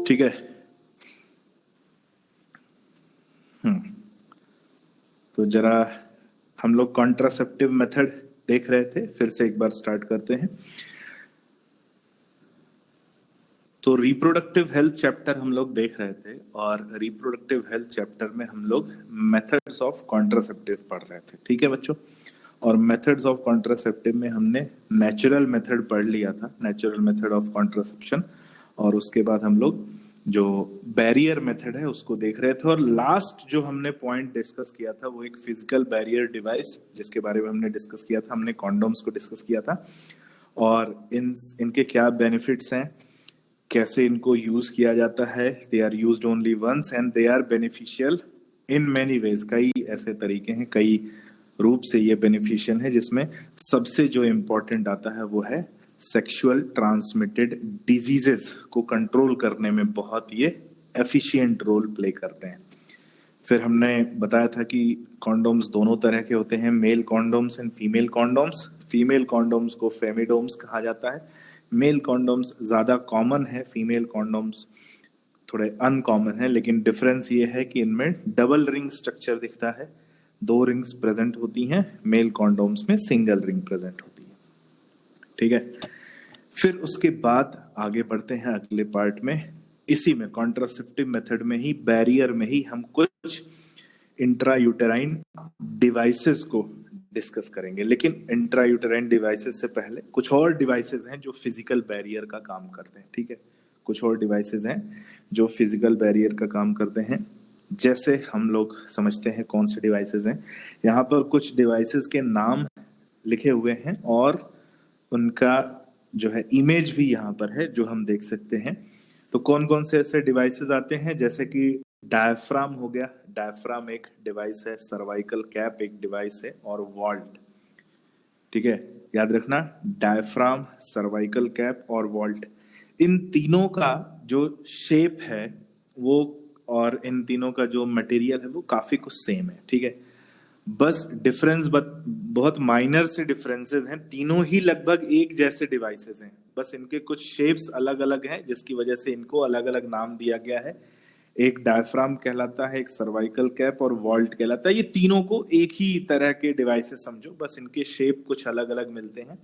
ठीक है। तो जरा हम लोग कॉन्ट्रासेप्टिव मेथड देख रहे थे, फिर से एक बार स्टार्ट करते हैं। तो रिप्रोडक्टिव हेल्थ चैप्टर हम लोग देख रहे थे, और रिप्रोडक्टिव हेल्थ चैप्टर में हम लोग मेथड्स ऑफ कॉन्ट्रासेप्टिव पढ़ रहे थे। ठीक है बच्चों, और मेथड्स ऑफ कॉन्ट्रासेप्टिव में हमने नेचुरल मेथड पढ़ लिया था, नेचुरल मेथड ऑफ कॉन्ट्रासेप्शन, और उसके बाद हम लोग जो बैरियर मेथड है उसको देख रहे थे। और लास्ट जो हमने पॉइंट डिस्कस किया था वो एक फिजिकल बैरियर डिवाइस, जिसके बारे में हमने डिस्कस किया था, हमने कॉन्डोम्स को डिस्कस किया था, और इनके क्या बेनिफिट्स हैं, कैसे इनको यूज किया जाता है। They are used only once and they are beneficial in many ways. कई ऐसे तरीके हैं, कई रूप से ये बेनिफिशियल है, जिसमें सबसे जो इम्पोर्टेंट आता है वो है सेक्सुअल ट्रांसमिटेड डिजीजेस को कंट्रोल करने में बहुत ये एफिशिएंट रोल प्ले करते हैं। फिर हमने बताया था कि कॉन्डोम्स दोनों तरह के होते हैं, male condoms and female condoms. Female condoms को फेमिडोम्स कहा जाता है, मेल कॉन्डोम्स ज्यादा कॉमन है, फीमेल कॉन्डोम्स थोड़े अनकॉमन है। लेकिन डिफरेंस ये है कि इनमें डबल रिंग स्ट्रक्चर दिखता है, 2 रिंग्स प्रेजेंट होती हैं, मेल कॉन्डोम्स में सिंगल रिंग प्रेजेंट होती है। ठीक है, फिर उसके बाद आगे बढ़ते हैं अगले पार्ट में। इसी में कॉन्ट्रासेप्टिव मेथड में ही, बैरियर में ही, हम कुछ इंट्रायूटेराइन डिवाइसेस को डिस्कस करेंगे। लेकिन इंट्रायूटेराइन डिवाइसेस से पहले कुछ और डिवाइसेस हैं जो फिजिकल बैरियर का काम करते हैं। ठीक है, कुछ और डिवाइसेस हैं जो फिजिकल बैरियर का काम करते हैं। जैसे हम लोग समझते हैं कौन से डिवाइसेस हैं। यहाँ पर कुछ डिवाइसेस के नाम लिखे हुए हैं, और उनका जो है इमेज भी यहाँ पर है जो हम देख सकते हैं। तो कौन कौन से ऐसे डिवाइसेस आते हैं, जैसे कि डायफ्राम हो गया, डायफ्राम एक डिवाइस है, सर्वाइकल कैप एक डिवाइस है, और वॉल्ट। ठीक है, याद रखना, डायफ्राम, सर्वाइकल कैप और वॉल्ट, इन तीनों का जो शेप है वो, और इन तीनों का जो मटेरियल है वो काफी कुछ सेम है। ठीक है, बस डिफरेंस बहुत माइनर से डिफरेंसेस हैं। तीनों ही लगभग एक जैसे डिवाइसेस हैं, बस इनके कुछ शेप्स अलग अलग हैं, जिसकी वजह से इनको अलग अलग नाम दिया गया है। एक डायफ्राम कहलाता है, एक सर्वाइकल कैप और वॉल्ट कहलाता है। ये तीनों को एक ही तरह के डिवाइसेस समझो, बस इनके शेप कुछ अलग अलग मिलते हैं।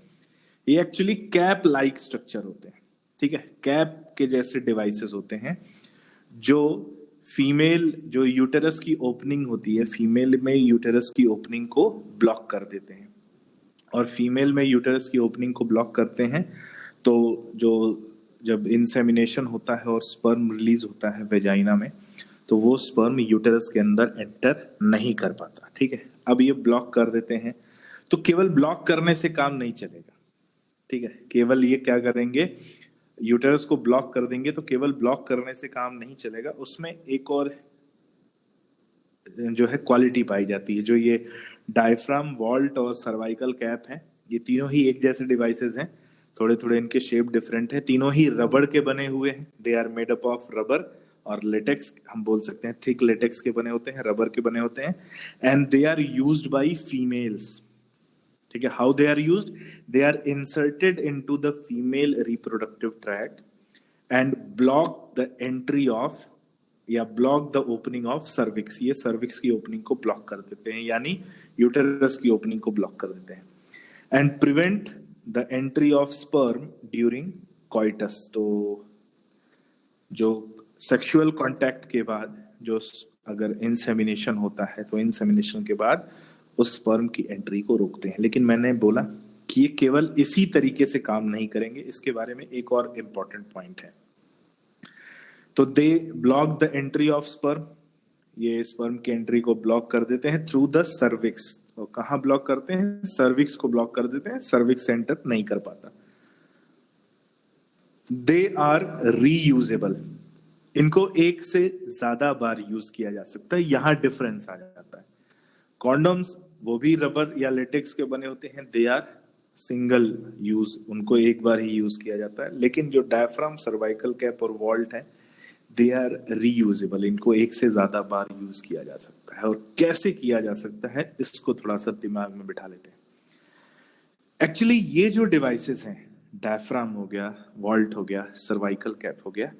ये एक्चुअली कैप लाइक स्ट्रक्चर होते हैं। ठीक है, कैप के जैसे डिवाइसेस होते हैं जो फीमेल, जो यूटेरस की ओपनिंग होती है, फीमेल में यूटेरस की ओपनिंग को ब्लॉक कर देते हैं। और फीमेल में यूटेरस की ओपनिंग को ब्लॉक करते हैं तो जो जब इंसेमिनेशन होता है और स्पर्म रिलीज होता है वेजाइना में, तो वो स्पर्म यूटेरस के अंदर एंटर नहीं कर पाता। ठीक है, अब ये ब्लॉक कर देते हैं, तो केवल ब्लॉक करने से काम नहीं चलेगा। ठीक है, केवल ये क्या करेंगे, यूटेरस को ब्लॉक कर देंगे तो केवल ब्लॉक करने से काम नहीं चलेगा, उसमें एक और जो है क्वालिटी पाई जाती है। जो ये डायफ्राम, वॉल्ट और सर्वाइकल कैप है, ये तीनों ही एक जैसे डिवाइसेस हैं, थोड़े थोड़े इनके शेप डिफरेंट है। तीनों ही रबड़ के बने हुए हैं, they are made up of rubber और लेटेक्स, हम बोल सकते हैं थिक लेटेक्स के बने होते हैं, रबर के बने होते हैं। And they are used by females. ठीक है, how they are used, they are inserted into the female reproductive tract and block the entry of, या block the opening of cervix. ये सर्विक्स की ओपनिंग को ब्लॉक कर देते हैं, यानी यूटेरस की ओपनिंग को ब्लॉक कर देते हैं। And prevent the entry of sperm during coitus. तो जो सेक्सुअल कांटेक्ट के बाद, जो अगर इंसेमिनेशन होता है तो इंसेमिनेशन के बाद उस स्पर्म की एंट्री को रोकते हैं। लेकिन मैंने बोला कि ये केवल इसी तरीके से काम नहीं करेंगे, इसके बारे में एक और इंपॉर्टेंट पॉइंट है। तो they block the entry of sperm, ये स्पर्म की एंट्री को ब्लॉक कर देते हैं थ्रू द सर्विक्स। और कहां ब्लॉक करते हैं, सर्विक्स को ब्लॉक कर देते हैं, सर्विक्स एंटर नहीं कर पाता। दे आर रीयूजेबल, इनको एक से ज्यादा बार यूज किया जा सकता है, यहां डिफरेंस आ जाता है। कॉन्डोम्स वो भी रबर या लेटेक्स के बने होते हैं, दे आर सिंगल यूज, उनको एक बार ही यूज किया जाता है। लेकिन जो डायफ्राम, सर्वाइकल कैप और वॉल्ट है, दे आर रीयूजेबल, इनको एक से ज्यादा बार यूज किया जा सकता है। और कैसे किया जा सकता है, इसको थोड़ा सा दिमाग में बिठा लेते हैं। एक्चुअली ये जो डिवाइसेस हैं, डायफ्राम हो गया, वॉल्ट हो गया, सर्वाइकल कैप हो गया,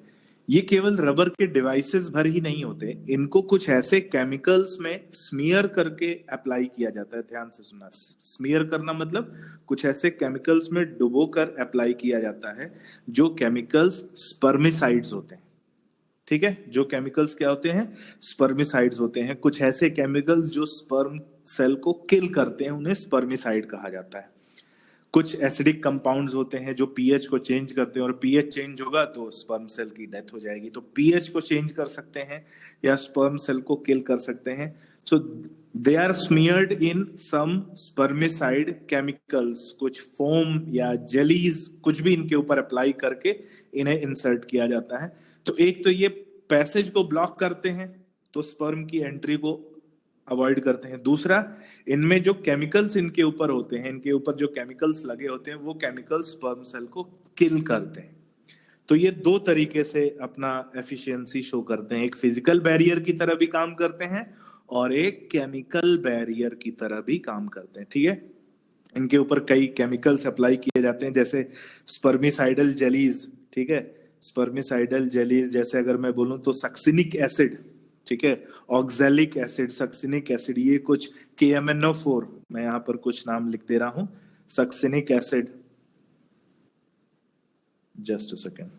ये केवल रबर के डिवाइसेस भर ही नहीं होते, इनको कुछ ऐसे केमिकल्स में स्मीयर करके अप्लाई किया जाता है। ध्यान से सुनना, स्मीयर करना मतलब कुछ ऐसे केमिकल्स में डुबो कर अप्लाई किया जाता है जो केमिकल्स स्पर्मिसाइड्स होते हैं। ठीक है, जो केमिकल्स क्या होते हैं, स्पर्मिसाइड्स होते हैं। कुछ ऐसे केमिकल्स जो स्पर्म सेल को किल करते हैं, उन्हें स्पर्मिसाइड कहा जाता है। कुछ एसिडिक कंपाउंड्स होते हैं जो पीएच को चेंज करते हैं, और पीएच चेंज होगा तो स्पर्म सेल की डेथ हो जाएगी। तो पीएच को चेंज कर सकते हैं या स्पर्म सेल को किल कर सकते हैं। So they are smeared in some spermicide chemicals, कुछ फोम या जेलीज, कुछ भी इनके ऊपर अप्लाई करके इन्हें इंसर्ट किया जाता है। तो एक तो ये पैसेज को ब्लॉक करते हैं, तो स्पर्म की एंट्री को अवॉइड करते हैं। दूसरा, इनमें जो केमिकल्स इनके ऊपर होते हैं, इनके ऊपर जो केमिकल्स लगे होते हैं, वो केमिकल्स स्पर्म सेल को किल करते हैं। तो ये दो तरीके से अपना एफिशिएंसी शो करते हैं, एक फिजिकल बैरियर की तरह भी काम करते हैं और एक केमिकल बैरियर की तरह भी काम करते हैं। ठीक है, इनके ऊपर कई केमिकल्स अप्लाई किए जाते हैं, जैसे स्पर्मिसाइडल जेलीज। ठीक है, स्पर्मिसाइडल जेलीज जैसे अगर मैं बोलूं तो सक्सिनिक एसिड, ठीक है, ऑक्सैलिक एसिड, सक्सिनिक एसिड, ये कुछ KMNO4, मैं यहां पर कुछ नाम लिख दे रहा हूं। Succinic acid, just a second,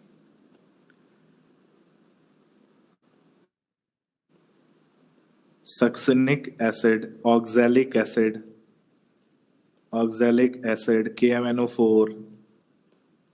succinic acid, oxalic acid, oxalic acid, KMNO4।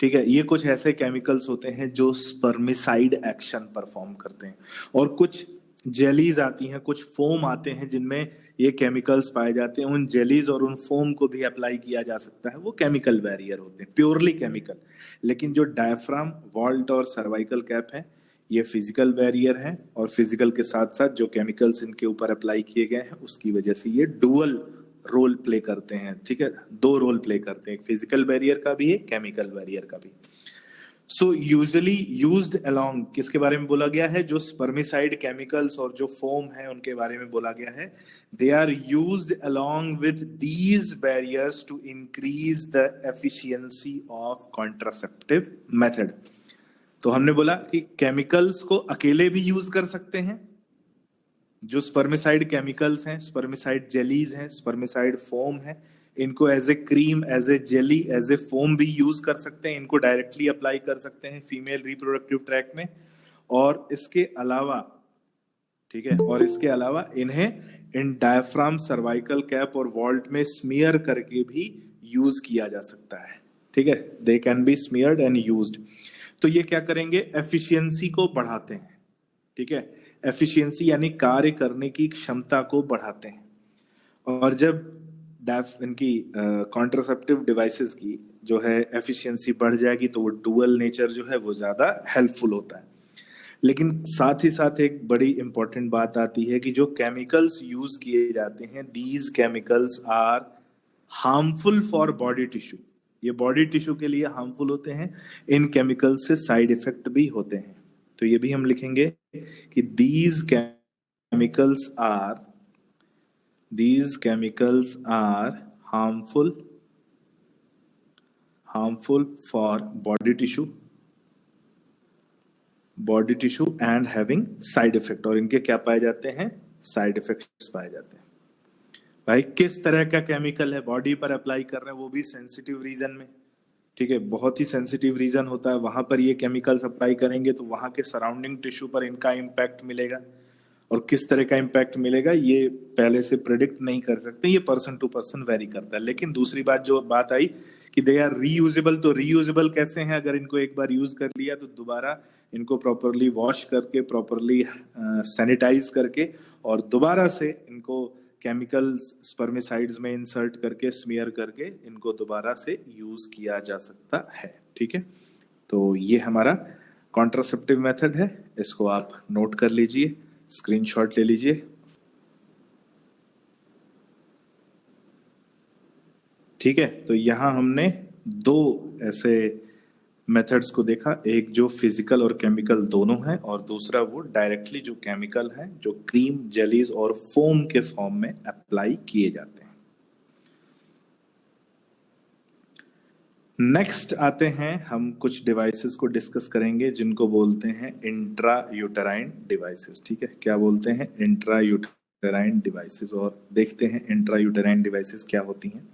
ठीक है, ये कुछ ऐसे केमिकल्स होते हैं जो स्पर्मिसाइड एक्शन परफॉर्म करते हैं। और कुछ जेलीज आती हैं, कुछ फोम आते हैं जिनमें ये केमिकल्स पाए जाते हैं। उन जेलीज और उन फोम को भी अप्लाई किया जा सकता है, वो केमिकल बैरियर होते हैं, प्योरली केमिकल। लेकिन जो डायफ्राम, वॉल्ट और सर्वाइकल कैप है, ये फिजिकल बैरियर है, और फिजिकल के साथ साथ जो केमिकल्स इनके ऊपर अप्लाई किए गए हैं उसकी वजह से ये डुअल रोल प्ले करते हैं। ठीक है, दो रोल प्ले करते हैं, एक फिजिकल बैरियर का भी है, केमिकल बैरियर का भी। सो यूजुअली यूज्ड अलोंग, किसके बारे में बोला गया है, जो स्पर्मिसाइड केमिकल्स और जो फोम है उनके बारे में बोला गया है। They are used along with these barriers to increase the efficiency of contraceptive method. तो हमने बोला कि केमिकल्स को अकेले भी यूज कर सकते हैं, जो स्पर्मिसाइड केमिकल्स हैं, स्पर्मिसाइड जेलीज हैं, स्पर्मिसाइड फोम है, इनको as a cream, as a jelly, as a foam भी यूज कर सकते हैं। इनको डायरेक्टली अप्लाई कर सकते हैं फीमेल रिप्रोडक्टिव ट्रैक में। और इसके अलावा, ठीक है, और इसके अलावा इन्हें इन डायफ्राम, सर्वाइकल कैप और वॉल्ट में स्मीयर करके भी यूज किया जा सकता है। ठीक है, they can be smeared and used. तो ये क्या करेंगे, एफिशिएंसी को बढ़ाते हैं। ठीक है, एफिशिएंसी यानी कार्य करने की क्षमता को बढ़ाते हैं। और जब इनकी कॉन्ट्रासेप्टिव डिवाइसेस की जो है एफिशिएंसी बढ़ जाएगी तो वो डुअल नेचर जो है वो ज्यादा हेल्पफुल होता है। लेकिन साथ ही साथ एक बड़ी इंपॉर्टेंट बात आती है कि जो केमिकल्स यूज किए जाते हैं, these chemicals are harmful for body tissue. ये बॉडी टिश्यू के लिए हार्मफुल होते हैं। इन केमिकल्स से साइड इफेक्ट भी होते हैं। तो ये भी हम लिखेंगे कि these chemicals are harmful for body tissue and having side effect। और इनके क्या पाए जाते हैं, साइड इफेक्ट्स पाए जाते हैं। भाई किस तरह का केमिकल है, बॉडी पर अप्लाई कर रहे हैं, वो भी सेंसिटिव रीजन में। ठीक है, बहुत ही सेंसिटिव रीजन होता है, वहां पर ये केमिकल्स अप्लाई करेंगे तो वहां के सराउंडिंग टिश्यू पर इनका इम्पैक्ट मिलेगा। और किस तरह का इम्पैक्ट मिलेगा ये पहले से प्रेडिक्ट नहीं कर सकते, ये पर्सन टू पर्सन वेरी करता है। लेकिन दूसरी बात जो बात आई कि दे आर रीयूजेबल, तो रीयूजेबल कैसे हैं, अगर इनको एक बार यूज कर लिया तो दोबारा इनको प्रॉपरली वॉश करके, प्रॉपरली सैनिटाइज करके और दोबारा से इनको केमिकल स्पर्मिसाइड्स में इंसर्ट करके, स्मीयर करके इनको दोबारा से यूज किया जा सकता है। ठीक है, तो ये हमारा कॉन्ट्रासेप्टिव मेथड है, इसको आप नोट कर लीजिए, स्क्रीनशॉट ले लीजिए। ठीक है, तो यहां हमने दो ऐसे मेथड्स को देखा, एक जो फिजिकल और केमिकल दोनों है, और दूसरा वो डायरेक्टली जो केमिकल है, जो क्रीम, जेलीज और फोम के फॉर्म में अप्लाई किए जाते हैं। नेक्स्ट आते हैं, हम कुछ डिवाइसेस को डिस्कस करेंगे जिनको बोलते हैं इंट्रा यूटेराइन डिवाइसेस। ठीक है, क्या बोलते हैं? Intra uterine devices. और देखते हैं इंट्रा यूटेराइन डिवाइसेस क्या होती हैं।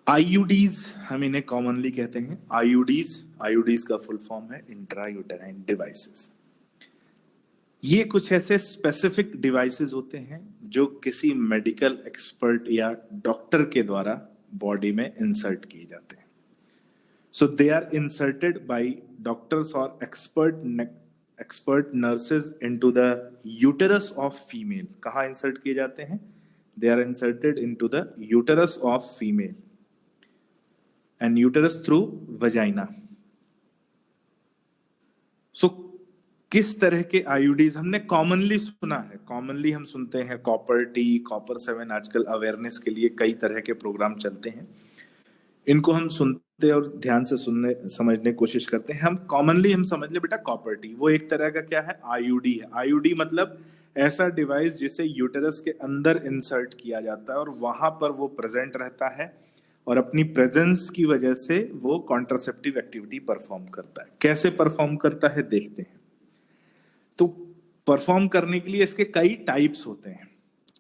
आईयूडीज हम इन्हें कॉमनली कहते हैं। आईयूडीज का फुल फॉर्म है इंट्रा यूटेराइन डिवाइसेस। ये कुछ ऐसे स्पेसिफिक डिवाइसेस होते हैं जो किसी मेडिकल एक्सपर्ट या डॉक्टर के द्वारा बॉडी में इंसर्ट किए जाते हैं। So they are inserted by doctors और expert nurses into the uterus of female. कहाँ इंसर्ट किए जाते हैं? They are inserted into the uterus of female and uterus through vagina. सो किस तरह के आईयूडीज हमने कॉमनली सुना है? कॉमनली हम सुनते हैं कॉपर टी, कॉपर 7। आजकल अवेयरनेस के लिए कई तरह के प्रोग्राम चलते हैं, इनको हम सुनते और ध्यान से सुनने समझने की कोशिश करते हैं। हम कॉमनली हम समझ ले बेटा कॉपर टी वो एक तरह का क्या है? आईयूडी है। आईयूडी मतलब ऐसा डिवाइस जिसे यूटेरस के अंदर इंसर्ट किया जाता है और वहां पर वो प्रेजेंट रहता है और अपनी प्रेजेंस की वजह से वो कॉन्ट्रासेप्टिव एक्टिविटी परफॉर्म करता है। कैसे परफॉर्म करता है देखते हैं। तो परफॉर्म करने के लिए इसके कई टाइप्स होते हैं।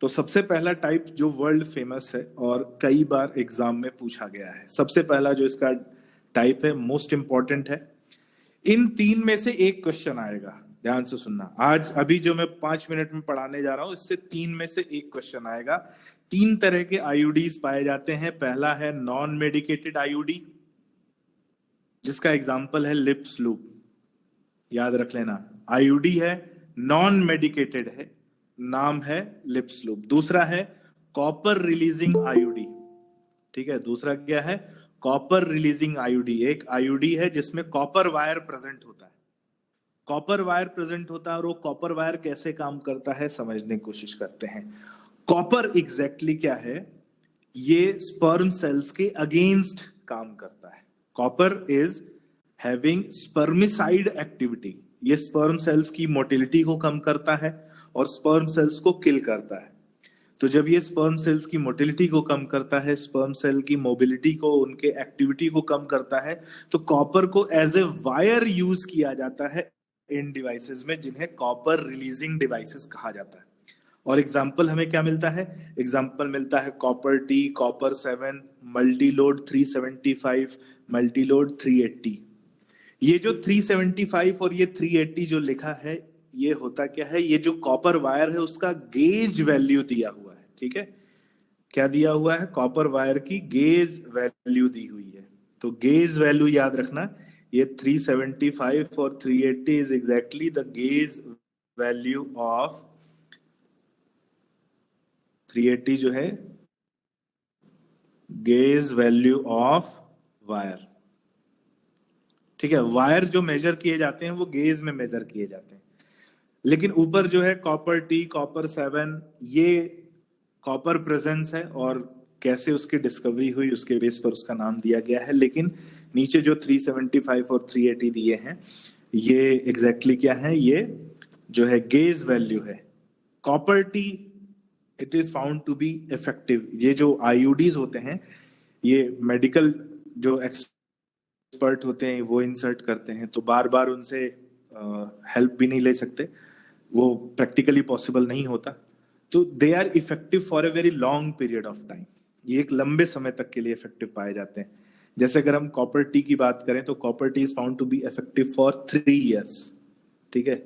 तो सबसे पहला टाइप जो वर्ल्ड फेमस है और कई बार एग्जाम में पूछा गया है, सबसे पहला जो इसका टाइप है, मोस्ट इंपॉर्टेंट है। इन तीन में से एक क्वेश्चन आएगा, ध्यान से सुनना। आज अभी जो मैं 5 मिनट में पढ़ाने जा रहा हूं, इससे तीन में से एक क्वेश्चन आएगा। तीन तरह के आईयूडीज पाए जाते हैं। पहला है नॉन मेडिकेटेड आईयूडी, जिसका एग्जाम्पल है लिप्स लूप। याद रख लेना, आईयूडी है, नॉन मेडिकेटेड है, नाम है लिप्स लूप। दूसरा है कॉपर रिलीजिंग आईयूडी। ठीक है, दूसरा क्या है? Copper releasing IUD. एक आईयूडी है जिसमें कॉपर वायर प्रेजेंट होता है। कॉपर वायर प्रेजेंट होता है और वो कॉपर वायर कैसे काम करता है समझने की कोशिश करते हैं। कॉपर एग्जैक्टली क्या है? ये स्पर्म सेल्स के अगेंस्ट काम करता है। Copper is having spermicide activity. ये स्पर्म सेल्स की मोटिलिटी को कम करता है और स्पर्म सेल्स को किल करता है। तो जब ये स्पर्म सेल्स की मोटिलिटी को कम करता है, स्पर्म सेल की मोबिलिटी को, उनके एक्टिविटी को कम करता है, तो कॉपर को एज ए वायर यूज किया जाता है इन डिवाइसेस में, जिन्हें कॉपर रिलीजिंग डिवाइसेस कहा जाता है। और एग्जाम्पल हमें क्या मिलता है? एग्जाम्पल मिलता है copper T, copper 7, Multiload 375, Multiload 380। ये जो 375 और ये 380 जो लिखा है, ये होता क्या है? ये जो कॉपर वायर है उसका गेज वैल्यू दिया हुआ है। ठीक है, क्या दिया हुआ है? कॉपर वायर की गेज वैल्यू दी हुई है। तो गेज वैल्यू याद रखना, ये 375 और 380 is exactly the gauge value of 380 जो है गेज वैल्यू ऑफ वायर। ठीक है, वायर जो मेजर किए जाते हैं वो गेज में मेजर किए जाते हैं। लेकिन ऊपर जो है कॉपर टी, कॉपर 7, ये कॉपर प्रेजेंस है और कैसे उसकी डिस्कवरी हुई उसके बेस पर उसका नाम दिया गया है। लेकिन नीचे जो 375 और 380 दिए हैं, ये एग्जैक्टली क्या है? ये जो है गेज वैल्यू है। Copper T it is found to be effective. ये जो आईयूडीज होते हैं, ये मेडिकल जो एक्सपर्ट होते हैं वो इंसर्ट करते हैं, तो बार बार उनसे हेल्प भी नहीं ले सकते, वो प्रैक्टिकली पॉसिबल नहीं होता। तो they are effective for a very long period of time. ये एक लंबे समय तक के लिए इफेक्टिव पाए जाते हैं। जैसे अगर हम कॉपर टी की बात करें तो copper T is found to be effective for 3 years. ठीक है,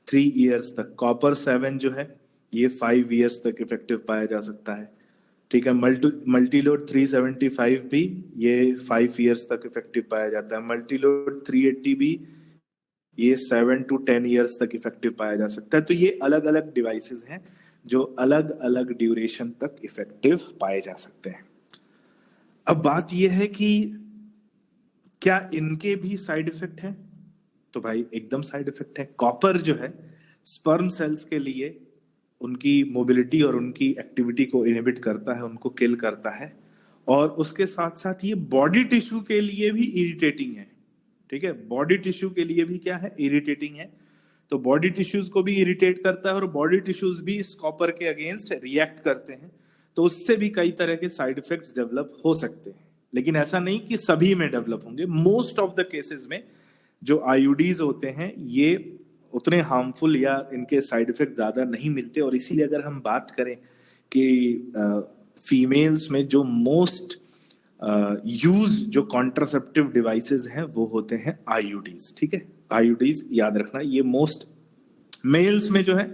3 ईयर्स तक। कॉपर 7 जो है ये 5 ईयर्स तक इफेक्टिव पाया जा सकता है। ठीक है, मल्टीलोड 375 भी ये 5 ईयर्स तक इफेक्टिव पाया जाता है। मल्टीलोड 380 भी ये 7 to 10 ईयर्स तक इफेक्टिव पाया जा सकता है। तो ये अलग अलग डिवाइसेस हैं जो अलग अलग ड्यूरेशन तक इफेक्टिव पाए जा सकते हैं। अब बात यह है कि क्या इनके भी साइड इफेक्ट हैं? तो भाई एकदम साइड इफेक्ट है। कॉपर जो है स्पर्म सेल्स के लिए उनकी मोबिलिटी और उनकी एक्टिविटी को इनहिबिट करता है, उनको किल करता है, और उसके साथ साथ ये बॉडी टिश्यू के लिए भी इरिटेटिंग है। ठीक है, बॉडी टिश्यू के लिए भी क्या है? इरिटेटिंग है। तो बॉडी टिश्यूज को भी इरिटेट करता है और बॉडी टिश्यूज भी इस कॉपर के अगेंस्ट रिएक्ट करते हैं, तो उससे भी कई तरह के साइड इफेक्ट्स डेवलप हो सकते हैं। लेकिन ऐसा नहीं कि सभी में डेवलप होंगे। मोस्ट ऑफ द केसेस में जो आईयूडीज होते हैं ये उतने हार्मफुल या इनके साइड इफेक्ट ज्यादा नहीं मिलते। और इसीलिए अगर हम बात करें कि फीमेल्स में जो मोस्ट यूज जो कॉन्ट्रासेप्टिव डिवाइसेस हैं वो होते हैं आईयूडीज। ठीक है, आईयूडीज याद रखना। ये मोस्ट मेल्स में जो है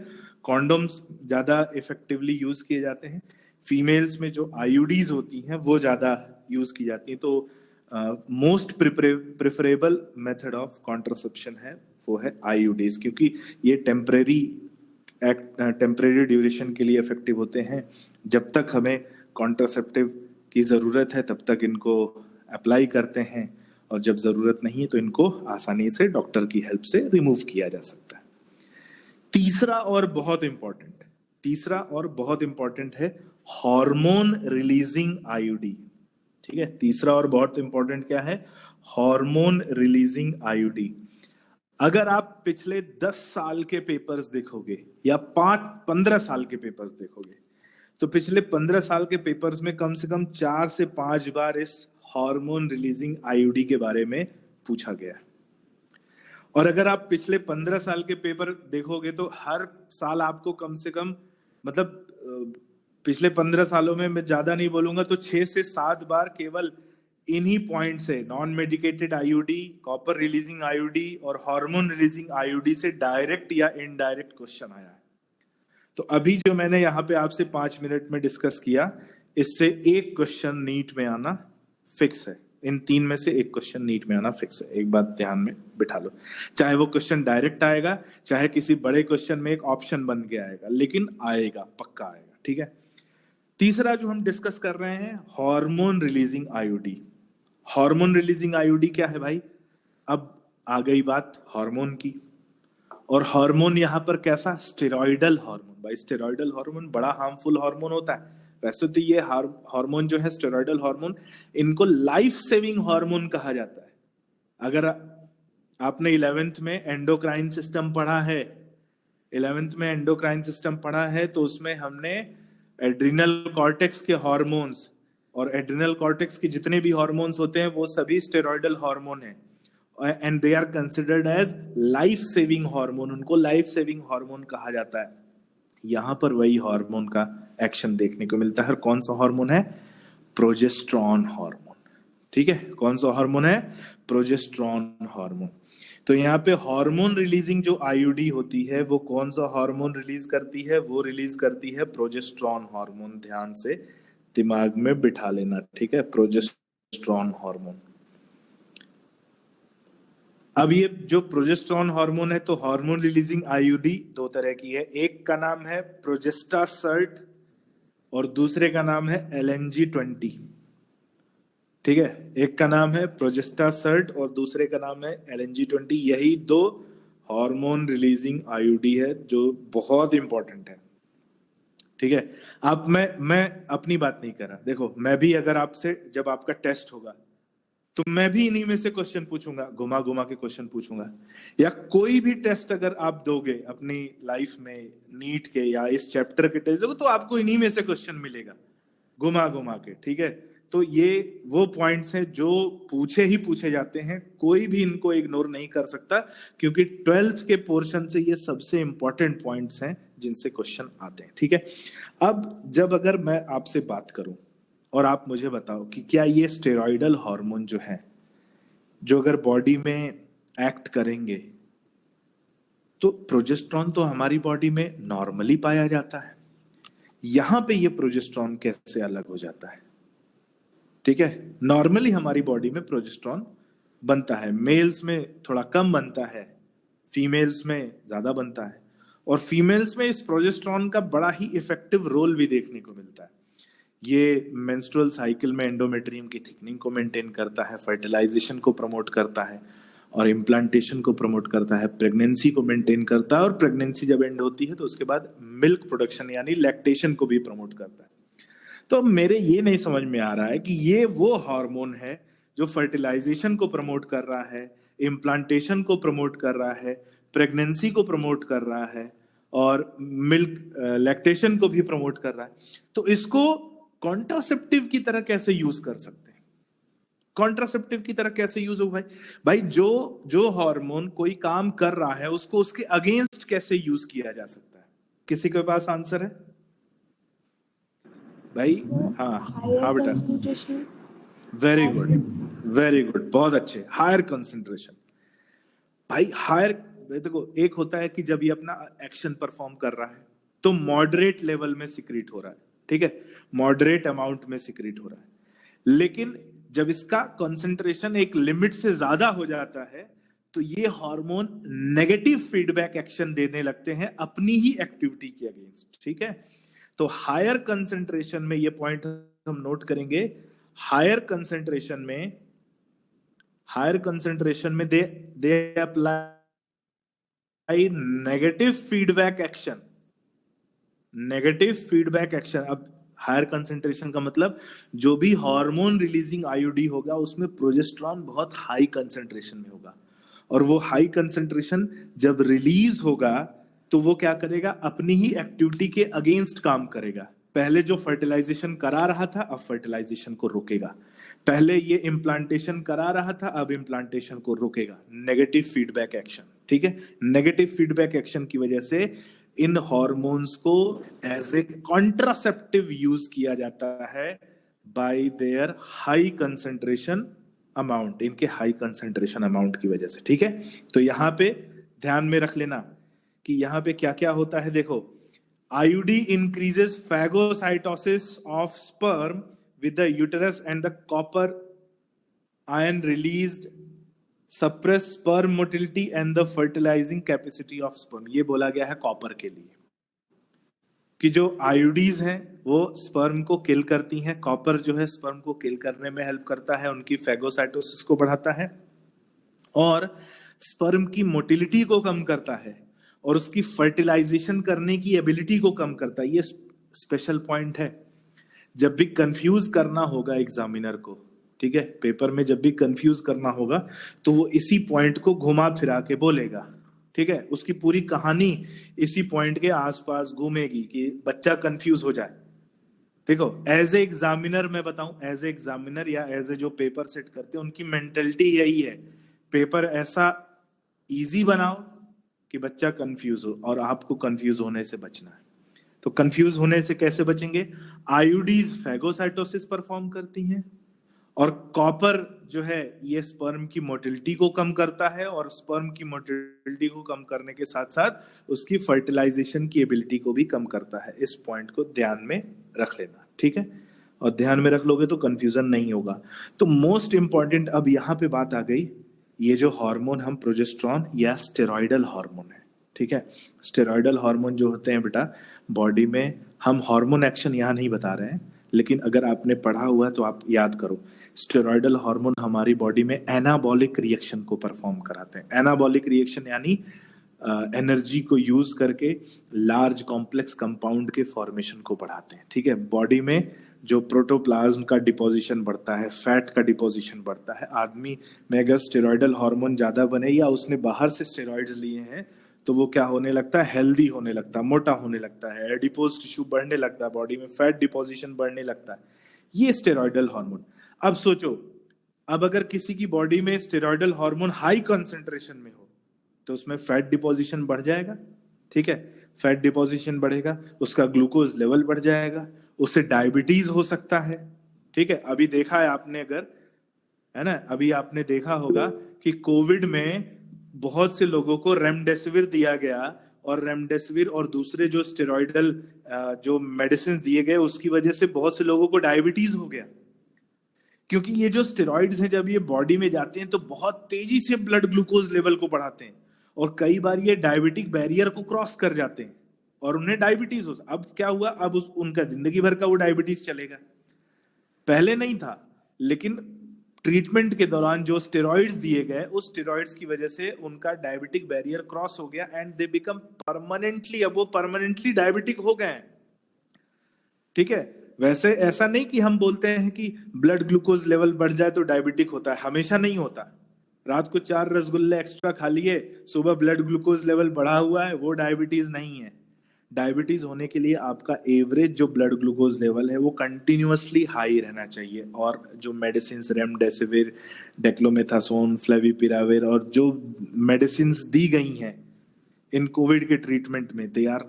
कॉन्डोम्स ज्यादा इफेक्टिवली यूज किए जाते हैं, फीमेल्स में जो आईयूडीज होती हैं वो ज्यादा यूज की जाती हैं। तो most preferable method of contraception है वो है आईयूडीज, क्योंकि ये टेम्परेरी ड्यूरेशन के लिए इफेक्टिव होते हैं। जब तक हमें कॉन्ट्रासेप्टिव की जरूरत है तब तक इनको अप्लाई करते हैं, और जब जरूरत नहीं है तो इनको आसानी से डॉक्टर की हेल्प से रिमूव किया जा सकता है। तीसरा और बहुत इंपॉर्टेंट है हार्मोन रिलीजिंग आईयूडी। ठीक है, तीसरा और बहुत इंपॉर्टेंट क्या है? Hormone releasing IUD. अगर आप पिछले 10 साल के पेपर्स देखोगे या 15 साल के पेपर्स देखोगे, तो पिछले 15 साल के पेपर्स में कम से कम 4 से 5 बार इस हार्मोन रिलीजिंग आईयूडी के बारे में पूछा गया। और अगर आप पिछले 15 साल के पेपर देखोगे तो हर साल आपको कम से कम, मतलब पिछले 15 सालों में मैं ज्यादा नहीं बोलूंगा तो 6 से 7 बार केवल इन्हीं पॉइंट से, non medicated IUD, copper releasing IUD और हार्मोन रिलीजिंग आईयूडी से डायरेक्ट या इनडायरेक्ट क्वेश्चन आया है। तो अभी जो मैंने यहाँ पे आपसे 5 मिनट में डिस्कस किया, इससे एक क्वेश्चन नीट में आना फिक्स है। इन 3 में से एक क्वेश्चन नीट में आना फिक्स है। एक बात ध्यान में बिठा लो, चाहे वो क्वेश्चन डायरेक्ट आएगा, चाहे किसी बड़े क्वेश्चन में एक ऑप्शन बन के आएगा, लेकिन आएगा, पक्का आएगा। ठीक है। तीसरा जो हम डिस्कस कर रहे हैं, hormone releasing IUD. Hormone releasing IUD क्या है भाई? अब आ गई बात हार्मोन की, और हार्मोन यहां पर कैसा? Steroidal hormone. भाई स्टेरॉइडल हार्मोन बड़ा हार्मफुल हार्मोन होता है। वैसे तो ये हार्मोन जो है स्टेरॉइडल हार्मोन, इनको लाइफ सेविंग हार्मोन कहा जाता है। अगर आपने 11th में एंडोक्राइन सिस्टम पढ़ा है, 11th में एंडोक्राइन सिस्टम पढ़ा है, तो उसमें हमने एड्रिनल कॉर्टेक्स के हार्मोन्स और एड्रिनल कॉर्टेक्स के जितने भी हार्मोन्स होते हैं वो सभी स्टेरॉइडल हार्मोन है, and they are considered as life saving hormone. उनको लाइफ सेविंग हार्मोन कहा जाता है। यहां पर वही हार्मोन का एक्शन देखने को मिलता है। कौन सा हार्मोन है? Progesterone hormone. ठीक है, कौन सा हार्मोन है? Progesterone hormone. तो यहाँ पे हार्मोन रिलीजिंग जो आईयूडी होती है वो कौन सा हार्मोन रिलीज करती है? वो रिलीज करती है प्रोजेस्टेरॉन हार्मोन। ध्यान से दिमाग में बिठा लेना। ठीक है, प्रोजेस्टेरॉन हार्मोन। अब ये जो प्रोजेस्टेरॉन हार्मोन है, तो हार्मोन रिलीजिंग आईयूडी 2 तरह की है। एक का नाम है प्रोजेस्टासर्ट और दूसरे का नाम है LNG-20। ठीक है, एक का नाम है प्रोजेस्टासर्ट और दूसरे का नाम है LNG-20। यही 2 हार्मोन रिलीजिंग आईयूडी है जो बहुत इंपॉर्टेंट है। ठीक है। अब मैं अपनी बात नहीं कर रहा। देखो, मैं भी अगर आपसे, जब आपका टेस्ट होगा तो मैं भी इन्हीं में से क्वेश्चन पूछूंगा, घुमा घुमा के क्वेश्चन पूछूंगा। या कोई भी टेस्ट अगर आप दोगे अपनी लाइफ में, नीट के या इस चैप्टर के टेस्ट दोगे, तो आपको इन्हीं में से क्वेश्चन मिलेगा, घुमा घुमा के। ठीक है, तो ये वो पॉइंट्स हैं जो पूछे ही पूछे जाते हैं, कोई भी इनको इग्नोर नहीं कर सकता, क्योंकि 12th के पोर्शन से ये सबसे इंपॉर्टेंट पॉइंट्स हैं जिनसे क्वेश्चन आते हैं। ठीक है। अब जब अगर मैं आपसे बात करूं और आप मुझे बताओ कि क्या ये स्टेरॉइडल हार्मोन जो है, जो अगर बॉडी में एक्ट करेंगे, तो प्रोजेस्टेरॉन तो हमारी बॉडी में नॉर्मली पाया जाता है, यहां पे ये प्रोजेस्टेरॉन कैसे अलग हो जाता है? ठीक है, नॉर्मली हमारी बॉडी में प्रोजेस्टेरॉन बनता है, मेल्स में थोड़ा कम बनता है, फीमेल्स में ज्यादा बनता है। और फीमेल्स में इस प्रोजेस्टेरॉन का बड़ा ही इफेक्टिव रोल भी देखने को मिलता है। ये मेंस्ट्रुअल साइकिल में एंडोमेट्रियम की थिकनिंग को मेंटेन करता है, फर्टिलाइजेशन को प्रमोट करता है और इम्प्लांटेशन को प्रमोट करता है, प्रेगनेंसी को मेंटेन करता है, और प्रेगनेंसी जब एंड होती है तो उसके बाद मिल्क प्रोडक्शन यानी लैक्टेशन को भी प्रमोट करता है। तो मेरे ये नहीं समझ में आ रहा है कि ये वो हार्मोन है जो फर्टिलाइजेशन को प्रमोट कर रहा है, इम्प्लांटेशन को प्रमोट कर रहा है, प्रेगनेंसी को प्रमोट कर रहा है और मिल्क लैक्टेशन को भी प्रमोट कर रहा है। तो इसको कॉन्ट्रासेप्टिव की तरह कैसे यूज कर सकते हैं? कॉन्ट्रासेप्टिव की तरह कैसे यूज हो भाई? भाई जो जो हार्मोन कोई काम कर रहा है उसको उसके अगेंस्ट कैसे यूज किया जा सकता है? किसी के पास आंसर है भाई? हाँ हायर हाँ बेटा, concentration. Very good, very good, बहुत अच्छे। हायर कंसंट्रेशन भाई, हायर, देखो एक होता है कि जब ये अपना एक्शन परफॉर्म कर रहा है तो मॉडरेट लेवल में सिक्रीट हो रहा है, ठीक है, मॉडरेट अमाउंट में सिक्रीट हो रहा है। लेकिन जब इसका कंसंट्रेशन एक लिमिट से ज्यादा हो जाता है तो ये हार्मोन नेगेटिव फीडबैक एक्शन देने लगते हैं अपनी ही एक्टिविटी के अगेंस्ट, ठीक है। तो हायर कंसंट्रेशन में ये पॉइंट हम नोट करेंगे, हायर कंसंट्रेशन में, हायर कंसंट्रेशन में they apply negative feedback action, negative feedback action. अब हायर कंसंट्रेशन का मतलब जो भी हार्मोन रिलीजिंग आईयूडी होगा उसमें प्रोजेस्टेरॉन बहुत हाई कंसंट्रेशन में होगा, और वो हाई कंसंट्रेशन जब रिलीज होगा तो वो क्या करेगा, अपनी ही एक्टिविटी के अगेंस्ट काम करेगा। पहले जो फर्टिलाइजेशन करा रहा था अब फर्टिलाइजेशन को रोकेगा, पहले ये इम्प्लांटेशन करा रहा था अब इम्प्लांटेशन को रोकेगा। नेगेटिव फीडबैक एक्शन, ठीक है। नेगेटिव फीडबैक एक्शन की वजह से इन हॉर्मोन्स को एज ए कॉन्ट्रासेप्टिव यूज किया जाता है bye their high concentration amount, इनके हाई कंसंट्रेशन अमाउंट की वजह से, ठीक है। तो यहां पे ध्यान में रख लेना कि यहां पे क्या क्या होता है। देखो, IUD increases phagocytosis of sperm with the uterus and the copper ion released suppress sperm motility and the fertilizing capacity of sperm। ये बोला गया है कॉपर के लिए कि जो आयोडीज हैं वो स्पर्म को किल करती हैं, कॉपर जो है स्पर्म को किल करने में हेल्प करता है, उनकी फैगोसाइटोसिस को बढ़ाता है और स्पर्म की मोटिलिटी को कम करता है और उसकी फर्टिलाइजेशन करने की एबिलिटी को कम करता है। ये स्पेशल पॉइंट है। जब भी कंफ्यूज करना होगा एग्जामिनर को, ठीक है, पेपर में जब भी कंफ्यूज करना होगा तो वो इसी पॉइंट को घुमा फिरा के बोलेगा, ठीक है। उसकी पूरी कहानी इसी पॉइंट के आसपास घूमेगी कि बच्चा कंफ्यूज हो जाए। देखो, एज ए एग्जामिनर मैं बताऊं, एज ए एग्जामिनर या एज ए जो पेपर सेट करते हैं उनकी मेंटेलिटी यही है, पेपर ऐसा इजी बनाओ कि बच्चा कंफ्यूज हो और आपको कंफ्यूज होने से बचना है। तो कंफ्यूज होने से कैसे बचेंगे? आयोडीज फैगोसाइटोसिस परफॉर्म करती हैं और कॉपर जो है ये स्पर्म की मोटिलिटी को कम करता है और स्पर्म की मोटिलिटी को कम करने के साथ साथ उसकी फर्टिलाइजेशन की एबिलिटी को भी कम करता है। इस पॉइंट को ध्यान में रख लेना, ठीक है, और ध्यान में रख लोगे तो कंफ्यूजन नहीं होगा। तो मोस्ट इंपॉर्टेंट अब यहाँ पे बात आ गई, ये जो हार्मोन हम प्रोजेस्टेरॉन या स्टेरॉइडल हार्मोन है, ठीक है। स्टेरॉइडल हार्मोन जो होते हैं बेटा बॉडी में, हम हार्मोन एक्शन यहाँ नहीं बता रहे हैं लेकिन अगर आपने पढ़ा हुआ है तो आप याद करो, स्टेरॉइडल हार्मोन हमारी बॉडी में एनाबॉलिक रिएक्शन को परफॉर्म कराते हैं। एनाबॉलिक रिएक्शन यानी एनर्जी को यूज करके लार्ज कॉम्प्लेक्स कंपाउंड के फॉर्मेशन को बढ़ाते हैं, ठीक है। बॉडी में जो प्रोटोप्लाज्म का डिपोजिशन बढ़ता है, फैट का डिपोजिशन बढ़ता है, आदमी में अगर स्टेरॉइडल हार्मोन ज्यादा बने या उसने बाहर से स्टेरॉइड्स लिए हैं तो वो क्या होने लगता है, हेल्दी होने लगता है, मोटा होने लगता है, एडिपोज टिश्यू बढ़ने लगता है, बॉडी में फैट डिपोजिशन बढ़ने लगता है, ये स्टेरॉइडल हार्मोन। अब सोचो, अब अगर किसी की बॉडी में स्टेरॉइडल हार्मोन हाई कंसंट्रेशन में हो तो उसमें फैट डिपोजिशन बढ़ जाएगा, ठीक है। फैट डिपोजिशन बढ़ेगा, उसका ग्लूकोज लेवल बढ़ जाएगा, उससे डायबिटीज हो सकता है, ठीक है। अभी देखा है आपने, अगर है ना, अभी आपने देखा होगा कि कोविड में बहुत से लोगों को रेमडेसिविर दिया गया और रेमडेसिविर और दूसरे जो स्टेरॉइडल जो मेडिसिन दिए गए उसकी वजह से बहुत से लोगों को डायबिटीज हो गया, क्योंकि ये जो स्टेरॉइड्स हैं जब ये बॉडी में जाते हैं तो बहुत तेजी से ब्लड ग्लूकोज लेवल को बढ़ाते हैं और कई बार ये डायबिटिक बैरियर को क्रॉस कर जाते हैं और उन्हें डायबिटीज हो। अब क्या हुआ, अब उनका जिंदगी भर का वो डायबिटीज चलेगा। पहले नहीं था, लेकिन ट्रीटमेंट के दौरान जो स्टेरॉइड्स दिए गए उस स्टेरॉइड्स की वजह से उनका डायबिटिक बैरियर क्रॉस हो गया एंड दे बिकम परमानेंटली, अब वो परमानेंटली डायबिटिक हो गए, ठीक है। वैसे ऐसा नहीं कि हम बोलते हैं कि ब्लड ग्लूकोज लेवल बढ़ जाए तो डायबिटिक होता है, हमेशा नहीं होता। रात को 4 रसगुल्ले एक्स्ट्रा खा लिए, सुबह ब्लड ग्लूकोज लेवल बढ़ा हुआ है, वो डायबिटीज नहीं है। डायबिटीज होने के लिए आपका एवरेज जो ब्लड ग्लूकोज लेवल है वो कंटिन्यूअसली हाई रहना चाहिए, और जो मेडिसिन रेमडेसिविर, डेक्लोमेथासोन, फ्लेविपिराविर और जो मेडिसिन दी गई हैं इन कोविड के ट्रीटमेंट में, they are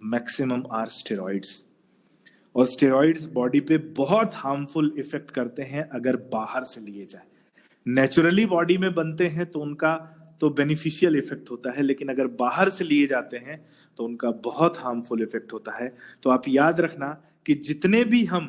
maximum are steroids. और स्टेरॉइड्स बॉडी पे बहुत हार्मफुल इफेक्ट करते हैं अगर बाहर से लिए जाए। नेचुरली बॉडी में बनते हैं तो उनका तो बेनिफिशियल इफेक्ट होता है, लेकिन अगर बाहर से लिए जाते हैं तो उनका बहुत हार्मफुल इफेक्ट होता है। तो आप याद रखना कि जितने भी हम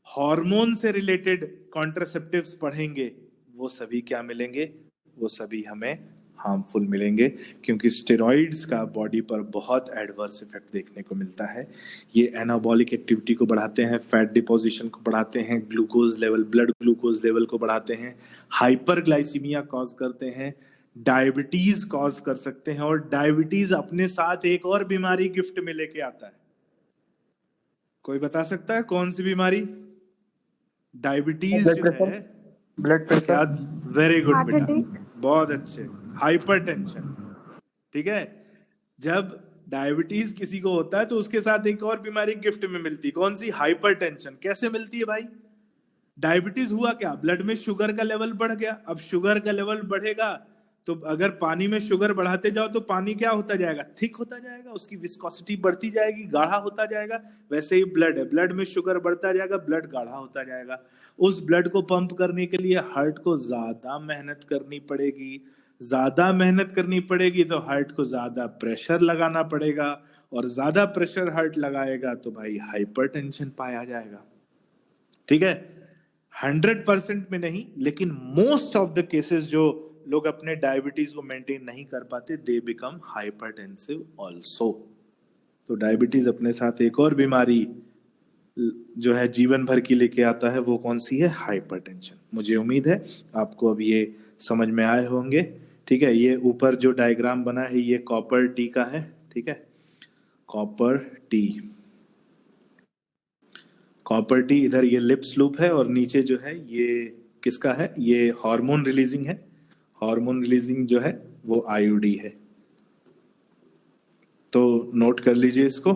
हार्मोन से रिलेटेड कॉन्ट्रासेप्टिव्स पढ़ेंगे वो सभी क्या मिलेंगे, वो सभी हमें हार्मफुल मिलेंगे, क्योंकि स्टेरॉइड्स का बॉडी पर बहुत एडवर्स इफेक्ट देखने को मिलता है। ये एनाबॉलिक एक्टिविटी को बढ़ाते हैं, फैट डिपोजिशन को बढ़ाते हैं, glucose level, blood glucose level को बढ़ाते हैं, हाइपरग्लाइसीमिया कॉज करते हैं, डायबिटीज कॉज कर सकते हैं, और डायबिटीज अपने साथ एक और बीमारी गिफ्ट में लेके आता है। कोई बता सकता है कौन सी बीमारी? डायबिटीज जो है, ब्लड प्रेशर। वेरी गुड बेटा, बहुत अच्छे। हाइपरटेंशन, ठीक है। जब डायबिटीज किसी को होता है तो उसके साथ एक और बीमारी गिफ्ट में मिलती है, कौन सी? हाइपरटेंशन। कैसे मिलती है भाई? डायबिटीज हुआ क्या, ब्लड में शुगर का लेवल बढ़ गया। अब शुगर का लेवल बढ़ेगा तो अगर पानी में शुगर बढ़ाते जाओ तो पानी क्या होता जाएगा? थिक होता जाएगा, उसकी विस्कोसिटी बढ़ती जाएगी, गाढ़ा होता जाएगा। वैसे ही ब्लड है, ब्लड में शुगर बढ़ता जाएगा, ब्लड गाढ़ा होता जाएगा। उस ब्लड को पंप करने के लिए हार्ट को ज्यादा मेहनत करनी पड़ेगी, ज्यादा मेहनत करनी पड़ेगी तो हार्ट को ज्यादा प्रेशर लगाना पड़ेगा, और ज्यादा प्रेशर हार्ट लगाएगा तो भाई हाइपरटेंशन पाया जाएगा। ठीक है, 100% में नहीं, लेकिन मोस्ट ऑफ द केसेस जो लोग अपने डायबिटीज को मेंटेन नहीं कर पाते, दे बिकम हाइपरटेंसिव ऑल्सो। तो डायबिटीज अपने साथ एक और बीमारी जो है जीवन भर की लेके आता है, वो कौन सी है? हाइपरटेंशन। मुझे उम्मीद है आपको अब ये समझ में आए होंगे। ठीक है, ये ऊपर जो डायग्राम बना है ये कॉपर टी का है। ठीक है, कॉपर टी, कॉपर टी, इधर ये लिप्स लूप है, और नीचे जो है ये किसका है? ये हार्मोन रिलीजिंग है। हार्मोन रिलीजिंग जो है वो आईयूडी है। तो नोट कर लीजिए इसको,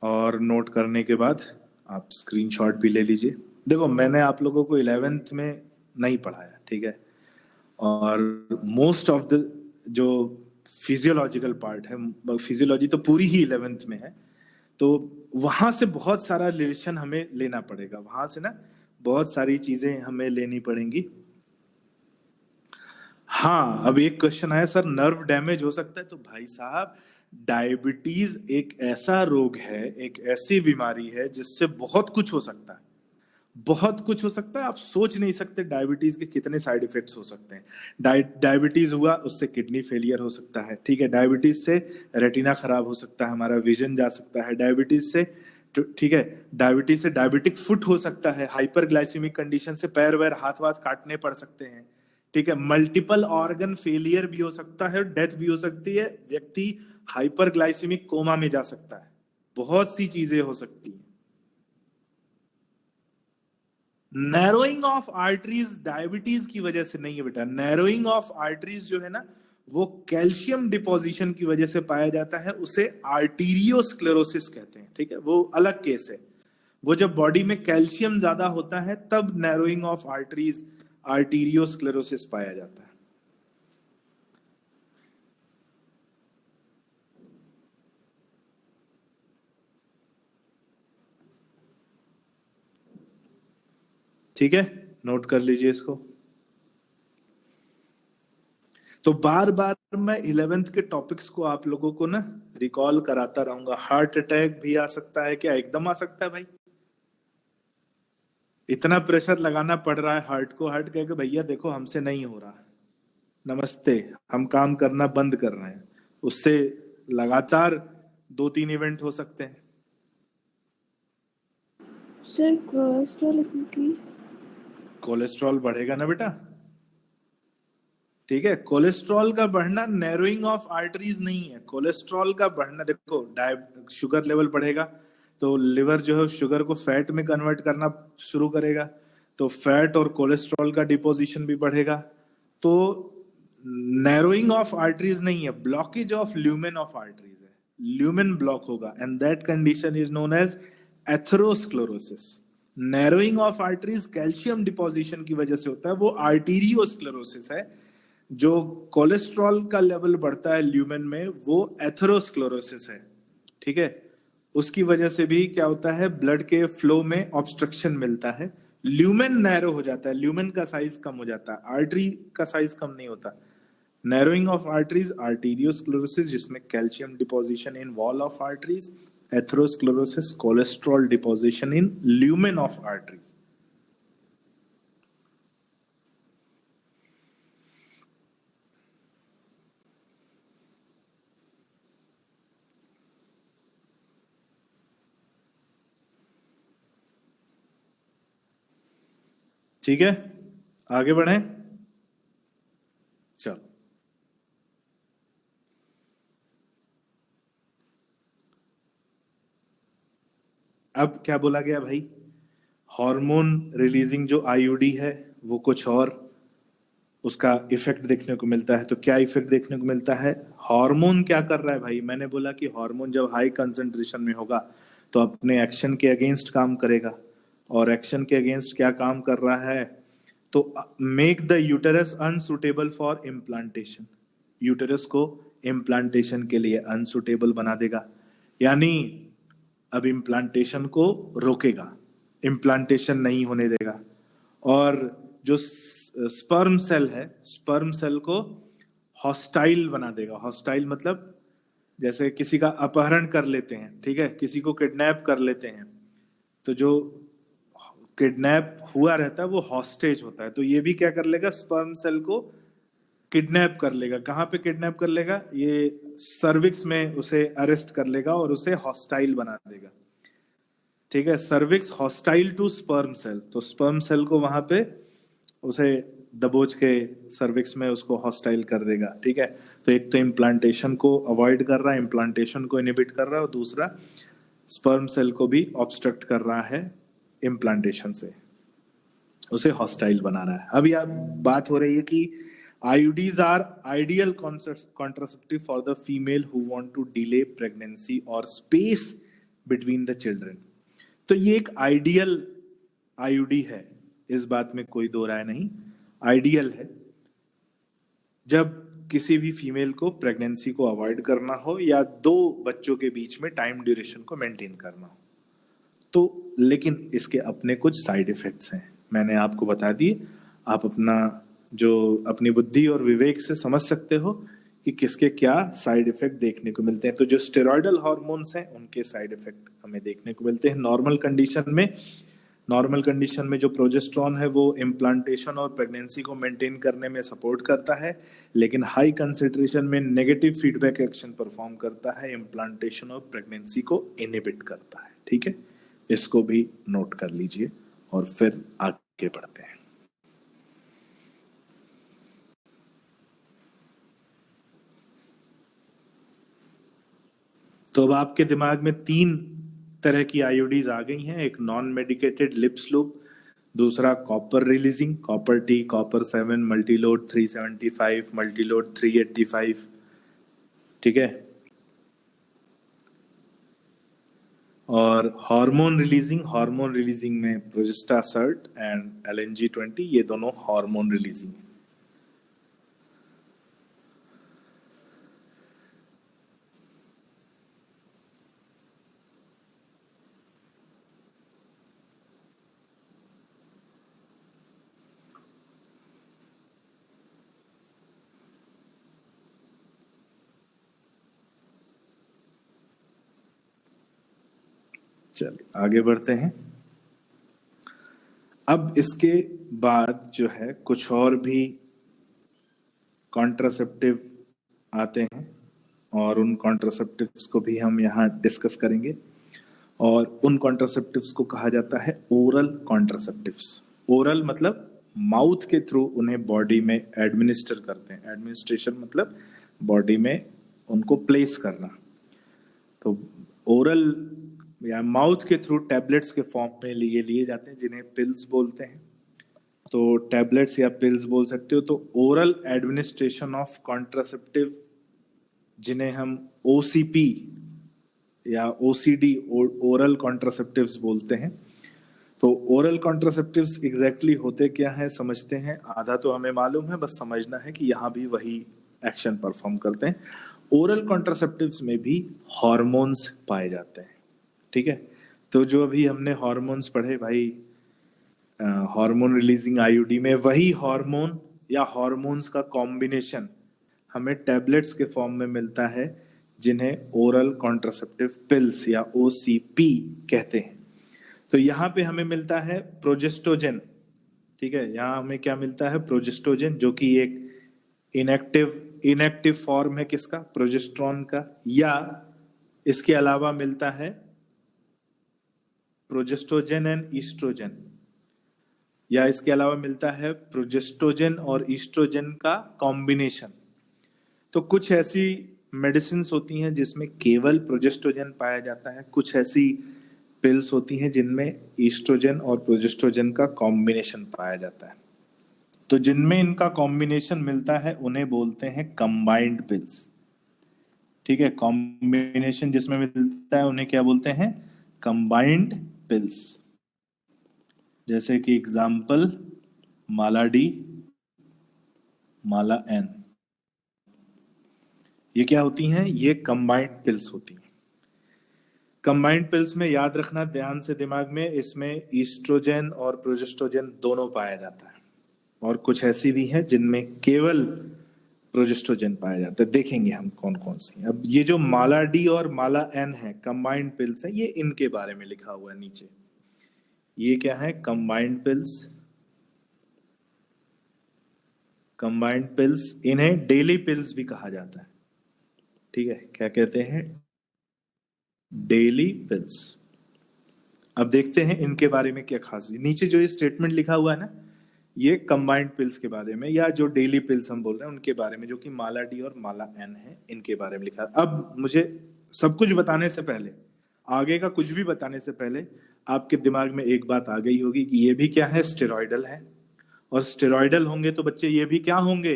और नोट करने के बाद आप स्क्रीनशॉट भी ले लीजिए। देखो, मैंने आप लोगों को 11th में नहीं पढ़ाया, ठीक है, और मोस्ट ऑफ द जो फिजियोलॉजिकल पार्ट है, फिजियोलॉजी तो पूरी ही 11th में है, तो वहां से बहुत सारा रिलेशन हमें लेना पड़ेगा, वहां से ना बहुत सारी चीजें हमें लेनी पड़ेंगी। हाँ, अब एक क्वेश्चन आया, सर नर्व डैमेज हो सकता है? तो भाई साहब, डायबिटीज एक ऐसा रोग है, एक ऐसी बीमारी है जिससे बहुत कुछ हो सकता है, बहुत कुछ हो सकता है। आप सोच नहीं सकते डायबिटीज के कितने साइड इफेक्ट्स हो सकते हैं। डायबिटीज हुआ उससे किडनी फेलियर हो सकता है, ठीक है, डायबिटीज से रेटिना खराब हो सकता है, हमारा विजन जा सकता है डायबिटीज से, ठीक है, डायबिटीज से डायबिटिक फुट हो सकता है, हाइपरग्लाइसीमिक कंडीशन से पैर वैर हाथ वाथ काटने पड़ सकते हैं, ठीक है, मल्टीपल ऑर्गन फेलियर भी हो सकता है, डेथ भी हो सकती है, व्यक्ति हाइपरग्लाइसीमिक कोमा में जा सकता है, बहुत सी चीजें हो सकती हैं। नैरोइंग ऑफ आर्टरीज डायबिटीज की वजह से नहीं है बेटा। नैरोइंग ऑफ आर्टरीज जो है ना, वो कैल्शियम डिपोजिशन की वजह से पाया जाता है, उसे आर्टीरियोस्क्लेरोसिस कहते हैं, ठीक है, वो अलग केस है। वो जब बॉडी में कैल्शियम ज्यादा होता है तब नैरोइंग ऑफ आर्टरीज, आर्टीरियोस्क्लेरोसिस पाया जाता है। ठीक है, नोट कर लीजिए इसको। तो बार बार मैं 11th के टॉपिक्स को आप लोगों को ना रिकॉल कराता रहूंगा। हार्ट अटैक भी आ सकता है क्या? एकदम आ सकता है भाई। इतना प्रेशर लगाना पड़ रहा है हार्ट को, हार्ट कहे कि भैया देखो हमसे नहीं हो रहा, नमस्ते, हम काम करना बंद कर रहे हैं, उससे लगातार 2-3 इवेंट हो सकते हैं। Sir cholesterol please. कोलेस्ट्रॉल बढ़ेगा ना बेटा, ठीक है। कोलेस्ट्रॉल का बढ़ना नैरोइंग ऑफ आर्टरीज नहीं है। कोलेस्ट्रॉल का बढ़ना, देखो शुगर लेवल बढ़ेगा तो लिवर जो है शुगर को फैट में कन्वर्ट करना शुरू करेगा, तो फैट और कोलेस्ट्रॉल का डिपोजिशन भी बढ़ेगा। तो नैरोइंग ऑफ आर्टरीज नहीं है, blockage of lumen of arteries है। ल्यूमेन ब्लॉक होगा and that condition is known as atherosclerosis. Narrowing of arteries calcium deposition की वजह से होता है, वो आर्टीरियोस्क्लेरोसिस है। जो कोलेस्ट्रॉल का लेवल बढ़ता है ल्यूमेन में वो एथेरोस्क्लेरोसिस है, ठीक है। उसकी वजह से भी क्या होता है, ब्लड के फ्लो में ऑब्स्ट्रक्शन मिलता है, ल्यूमेन नैरो हो जाता है, ल्यूमेन का साइज कम हो जाता है, आर्टरी का साइज कम नहीं होता। नैरोइंग ऑफ आर्टरीज आर्टीरियोस्क्लेरोसिस, जिसमें calcium deposition in wall of arteries, atherosclerosis cholesterol deposition in lumen of arteries. ठीक है, आगे बढ़े, चलो। अब क्या बोला गया भाई, हार्मोन रिलीजिंग जो आईयूडी है वो कुछ और उसका इफेक्ट देखने को मिलता है। तो क्या इफेक्ट देखने को मिलता है, हार्मोन क्या कर रहा है भाई, मैंने बोला कि हार्मोन जब हाई कंसंट्रेशन में होगा तो अपने एक्शन के अगेंस्ट काम करेगा, और एक्शन के अगेंस्ट क्या काम कर रहा है, तो make the uterus unsuitable for implantation, uterus को इम्प्लांटेशन के लिए अनसुटेबल बना देगा, यानी अब इम्प्लांटेशन को रोकेगा, इम्प्लांटेशन नहीं होने देगा। और जो स्पर्म सेल है, स्पर्म सेल को हॉस्टाइल बना देगा। हॉस्टाइल मतलब जैसे किसी का अपहरण कर लेते हैं, ठीक है, किसी को किडनैप कर लेते हैं, तो जो किडनैप हुआ रहता है वो हॉस्टेज होता है। तो ये भी क्या कर लेगा, स्पर्म सेल को किडनैप कर लेगा। कहाँ पे किडनैप कर लेगा, ये सर्विक्स में उसे अरेस्ट कर लेगा और उसे हॉस्टाइल बना देगा, ठीक है। Cervix hostile to sperm cell, तो स्पर्म सेल को वहां पे उसे दबोच के सर्विक्स में उसको हॉस्टाइल कर देगा, ठीक है। तो एक तो इम्प्लांटेशन को अवॉइड कर रहा है, इम्प्लांटेशन को इनहिबिट कर रहा है, और दूसरा स्पर्म सेल को भी ऑब्स्ट्रक्ट कर रहा है इम्प्लांटेशन से, उसे हॉस्टाइल बना रहा है। अब यह बात हो रही है कि IUDs are ideal contraceptive for the female who want to delay pregnancy और स्पेस बिटवीन द चिल्ड्रन। तो ये एक आइडियल IUD है, इस बात में कोई दो राय नहीं, आइडियल है। जब किसी भी फीमेल को प्रेगनेंसी को अवॉइड करना हो या दो बच्चों के बीच में टाइम ड्यूरेशन को मेंटेन करना हो, तो लेकिन इसके अपने कुछ साइड इफेक्ट्स हैं, मैंने आपको बता दिए। आप अपना जो अपनी बुद्धि और विवेक से समझ सकते हो कि किसके क्या साइड इफेक्ट देखने को मिलते हैं। तो जो स्टेरॉयडल हार्मोन्स हैं उनके साइड इफेक्ट हमें देखने को मिलते हैं नॉर्मल कंडीशन में जो प्रोजेस्टेरॉन है वो इम्प्लांटेशन और प्रेगनेंसी को मेंटेन करने में सपोर्ट करता है, लेकिन हाई कंसेंट्रेशन में नेगेटिव फीडबैक एक्शन परफॉर्म करता है, इम्प्लांटेशन और प्रेगनेंसी को इनहिबिट करता है, ठीक है। इसको भी नोट कर लीजिए और फिर आगे बढ़ते हैं। तो अब आपके दिमाग में 3 तरह की IUDs आ गई हैं, एक नॉन मेडिकेटेड लिप्स लूप, दूसरा copper releasing, copper T, copper 7, Multiload 375, Multiload 385, ठीक है, और हार्मोन रिलीजिंग में प्रोजेस्टासर्ट एंड LNG-20, ये दोनों हार्मोन रिलीजिंग है। चलिए आगे बढ़ते हैं। अब इसके बाद जो है कुछ और भी कॉन्ट्रासेप्टिव आते हैं और उन कॉन्ट्रासेप्टिव्स को भी हम यहाँ डिस्कस करेंगे, और उन कॉन्ट्रासेप्टिव्स को कहा जाता है ओरल कॉन्ट्रासेप्टिव्स। ओरल मतलब माउथ के थ्रू उन्हें बॉडी में एडमिनिस्टर करते हैं, एडमिनिस्ट्रेशन मतलब बॉडी में उनको प्लेस करना। तो ओरल या माउथ के थ्रू टैबलेट्स के फॉर्म में लिए जाते हैं, जिन्हें पिल्स बोलते हैं। तो टैबलेट्स या पिल्स बोल सकते हो। तो ओरल एडमिनिस्ट्रेशन ऑफ कॉन्ट्रासेप्टिव, जिन्हें हम OCP या ओसीडी, ओरल कॉन्ट्रासेप्टिव्स बोलते हैं। तो ओरल कॉन्ट्रासेप्टिव्स एग्जैक्टली होते क्या है समझते हैं। आधा तो हमें मालूम है, बस समझना है कि यहाँ भी वही एक्शन परफॉर्म करते हैं। ओरल कॉन्ट्रासेप्टिव्स में भी हार्मोन्स पाए जाते हैं, ठीक है। तो जो अभी हमने हार्मोन्स पढ़े भाई, हार्मोन रिलीजिंग आईयूडी में, वही हार्मोन या हार्मोन्स का कॉम्बिनेशन हमें टैबलेट्स के फॉर्म में मिलता है, जिन्हें ओरल कॉन्ट्रासेप्टिव पिल्स या ओसीपी कहते हैं। तो यहाँ पे हमें मिलता है प्रोजेस्टोजेन, ठीक है। यहाँ हमें क्या मिलता है, प्रोजेस्टोजेन, जो कि एक इनएक्टिव फॉर्म है किसका, प्रोजेस्ट्रॉन का। या इसके अलावा मिलता है प्रोजेस्टोजेन एंड ईस्ट्रोजेन, या इसके अलावा मिलता है प्रोजेस्टोजेन और ईस्ट्रोजेन का कॉम्बिनेशन। तो कुछ ऐसी मेडिसिन होती हैं जिसमें केवल प्रोजेस्टोजेन पाया जाता है, कुछ ऐसी पिल्स होती हैं जिनमें ईस्ट्रोजेन और प्रोजेस्टोजेन का कॉम्बिनेशन पाया जाता है। तो जिनमें इनका कॉम्बिनेशन मिलता है उन्हें बोलते हैं कंबाइंड पिल्स, ठीक है। कॉम्बिनेशन जिसमें मिलता है उन्हें क्या बोलते हैं, कंबाइंड पिल्स। जैसे कि एग्जाम्पल माला डी, माला एन, ये क्या होती हैं, ये कंबाइंड पिल्स होती हैं। कंबाइंड पिल्स में याद रखना ध्यान से दिमाग में, इसमें ईस्ट्रोजेन और प्रोजेस्टोजेन दोनों पाया जाता है, और कुछ ऐसी भी हैं जिनमें केवल प्रोजेस्टोजेन पाया जाता है। देखेंगे हम कौन कौन सी। अब ये जो माला डी और माला एन है कंबाइंड पिल्स है, ये इनके बारे में लिखा हुआ है नीचे। ये क्या है, कंबाइंड पिल्स। कंबाइंड पिल्स, इन्हें डेली पिल्स भी कहा जाता है, ठीक है। क्या कहते हैं, डेली पिल्स। अब देखते हैं इनके बारे में क्या खास। नीचे जो ये स्टेटमेंट लिखा हुआ है ना, ये कंबाइंड पिल्स के बारे में, या जो डेली पिल्स हम बोल रहे हैं उनके बारे में, जो कि माला डी और माला एन है, इनके बारे में लिखा है। अब मुझे सब कुछ बताने से पहले, आगे का कुछ भी बताने से पहले, आपके दिमाग में एक बात आ गई होगी कि ये भी क्या है, स्टेरॉइडल है। और स्टेरॉइडल होंगे तो बच्चे ये भी क्या होंगे,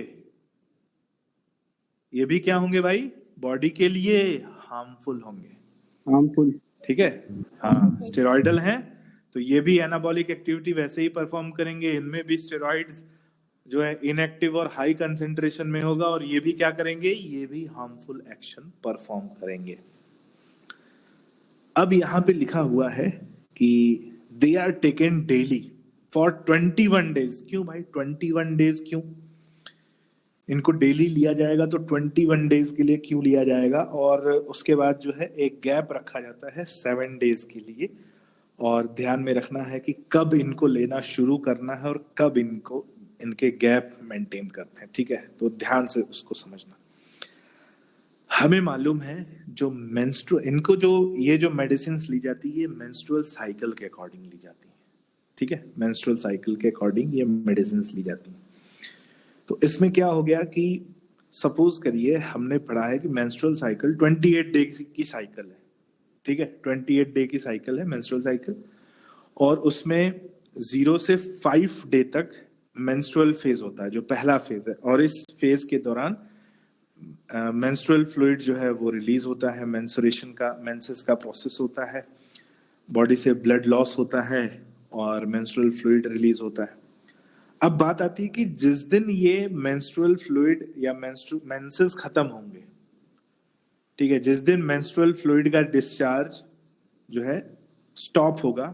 ये भी क्या होंगे भाई, बॉडी के लिए हार्मफुल होंगे, हार्मफुल, ठीक है। हाँ, स्टेरॉइडल हैं तो ये भी एनाबॉलिक एक्टिविटी वैसे ही परफॉर्म करेंगे। इनमें भी स्टेरॉइड्स जो है इनएक्टिव और हाई कंसेंट्रेशन में होगा, और ये भी क्या करेंगे, ये भी हार्मफुल एक्शन परफॉर्म करेंगे। अब यहाँ पे लिखा हुआ है कि they are taken daily for 21 days. क्यों भाई 21 डेज क्यों, इनको डेली लिया जाएगा तो 21 डेज के लिए क्यों लिया जाएगा। और उसके बाद जो है एक गैप रखा जाता है 7 डेज के लिए, और ध्यान में रखना है कि कब इनको लेना शुरू करना है और कब इनको इनके गैप मेंटेन करते हैं, ठीक है। तो ध्यान से उसको समझना। हमें मालूम है जो मेंस्ट्रुअल, इनको जो ये जो मेडिसिन ली जाती है, ये मेंस्ट्रुअल साइकिल के अकॉर्डिंग ली जाती है, ठीक है। मेंस्ट्रुअल साइकिल के अकॉर्डिंग ये मेडिसिन ली जाती है। तो इसमें क्या हो गया कि सपोज करिए हमने पढ़ा है कि मेंस्ट्रुअल साइकिल 28 डे की साइकिल है, ठीक है। 28 डे की साइकिल है मेंस्ट्रुअल साइकिल, और उसमें 0 से 5 डे तक मेंस्ट्रुअल फेज होता है, जो पहला फेज है। और इस फेज के दौरान मेंस्ट्रुअल फ्लूइड जो है वो रिलीज होता है, मेंस्ट्रुएशन का, मेंसेस का प्रोसेस होता है, बॉडी से ब्लड लॉस होता है और मेंस्ट्रुअल फ्लूइड रिलीज होता है। अब बात आती है कि जिस दिन ये मेंस्ट्रुअल फ्लूइड या मेंसेस खत्म होंगे, ठीक है, जिस दिन मेंस्ट्रुअल फ्लूइड का डिस्चार्ज जो है स्टॉप होगा,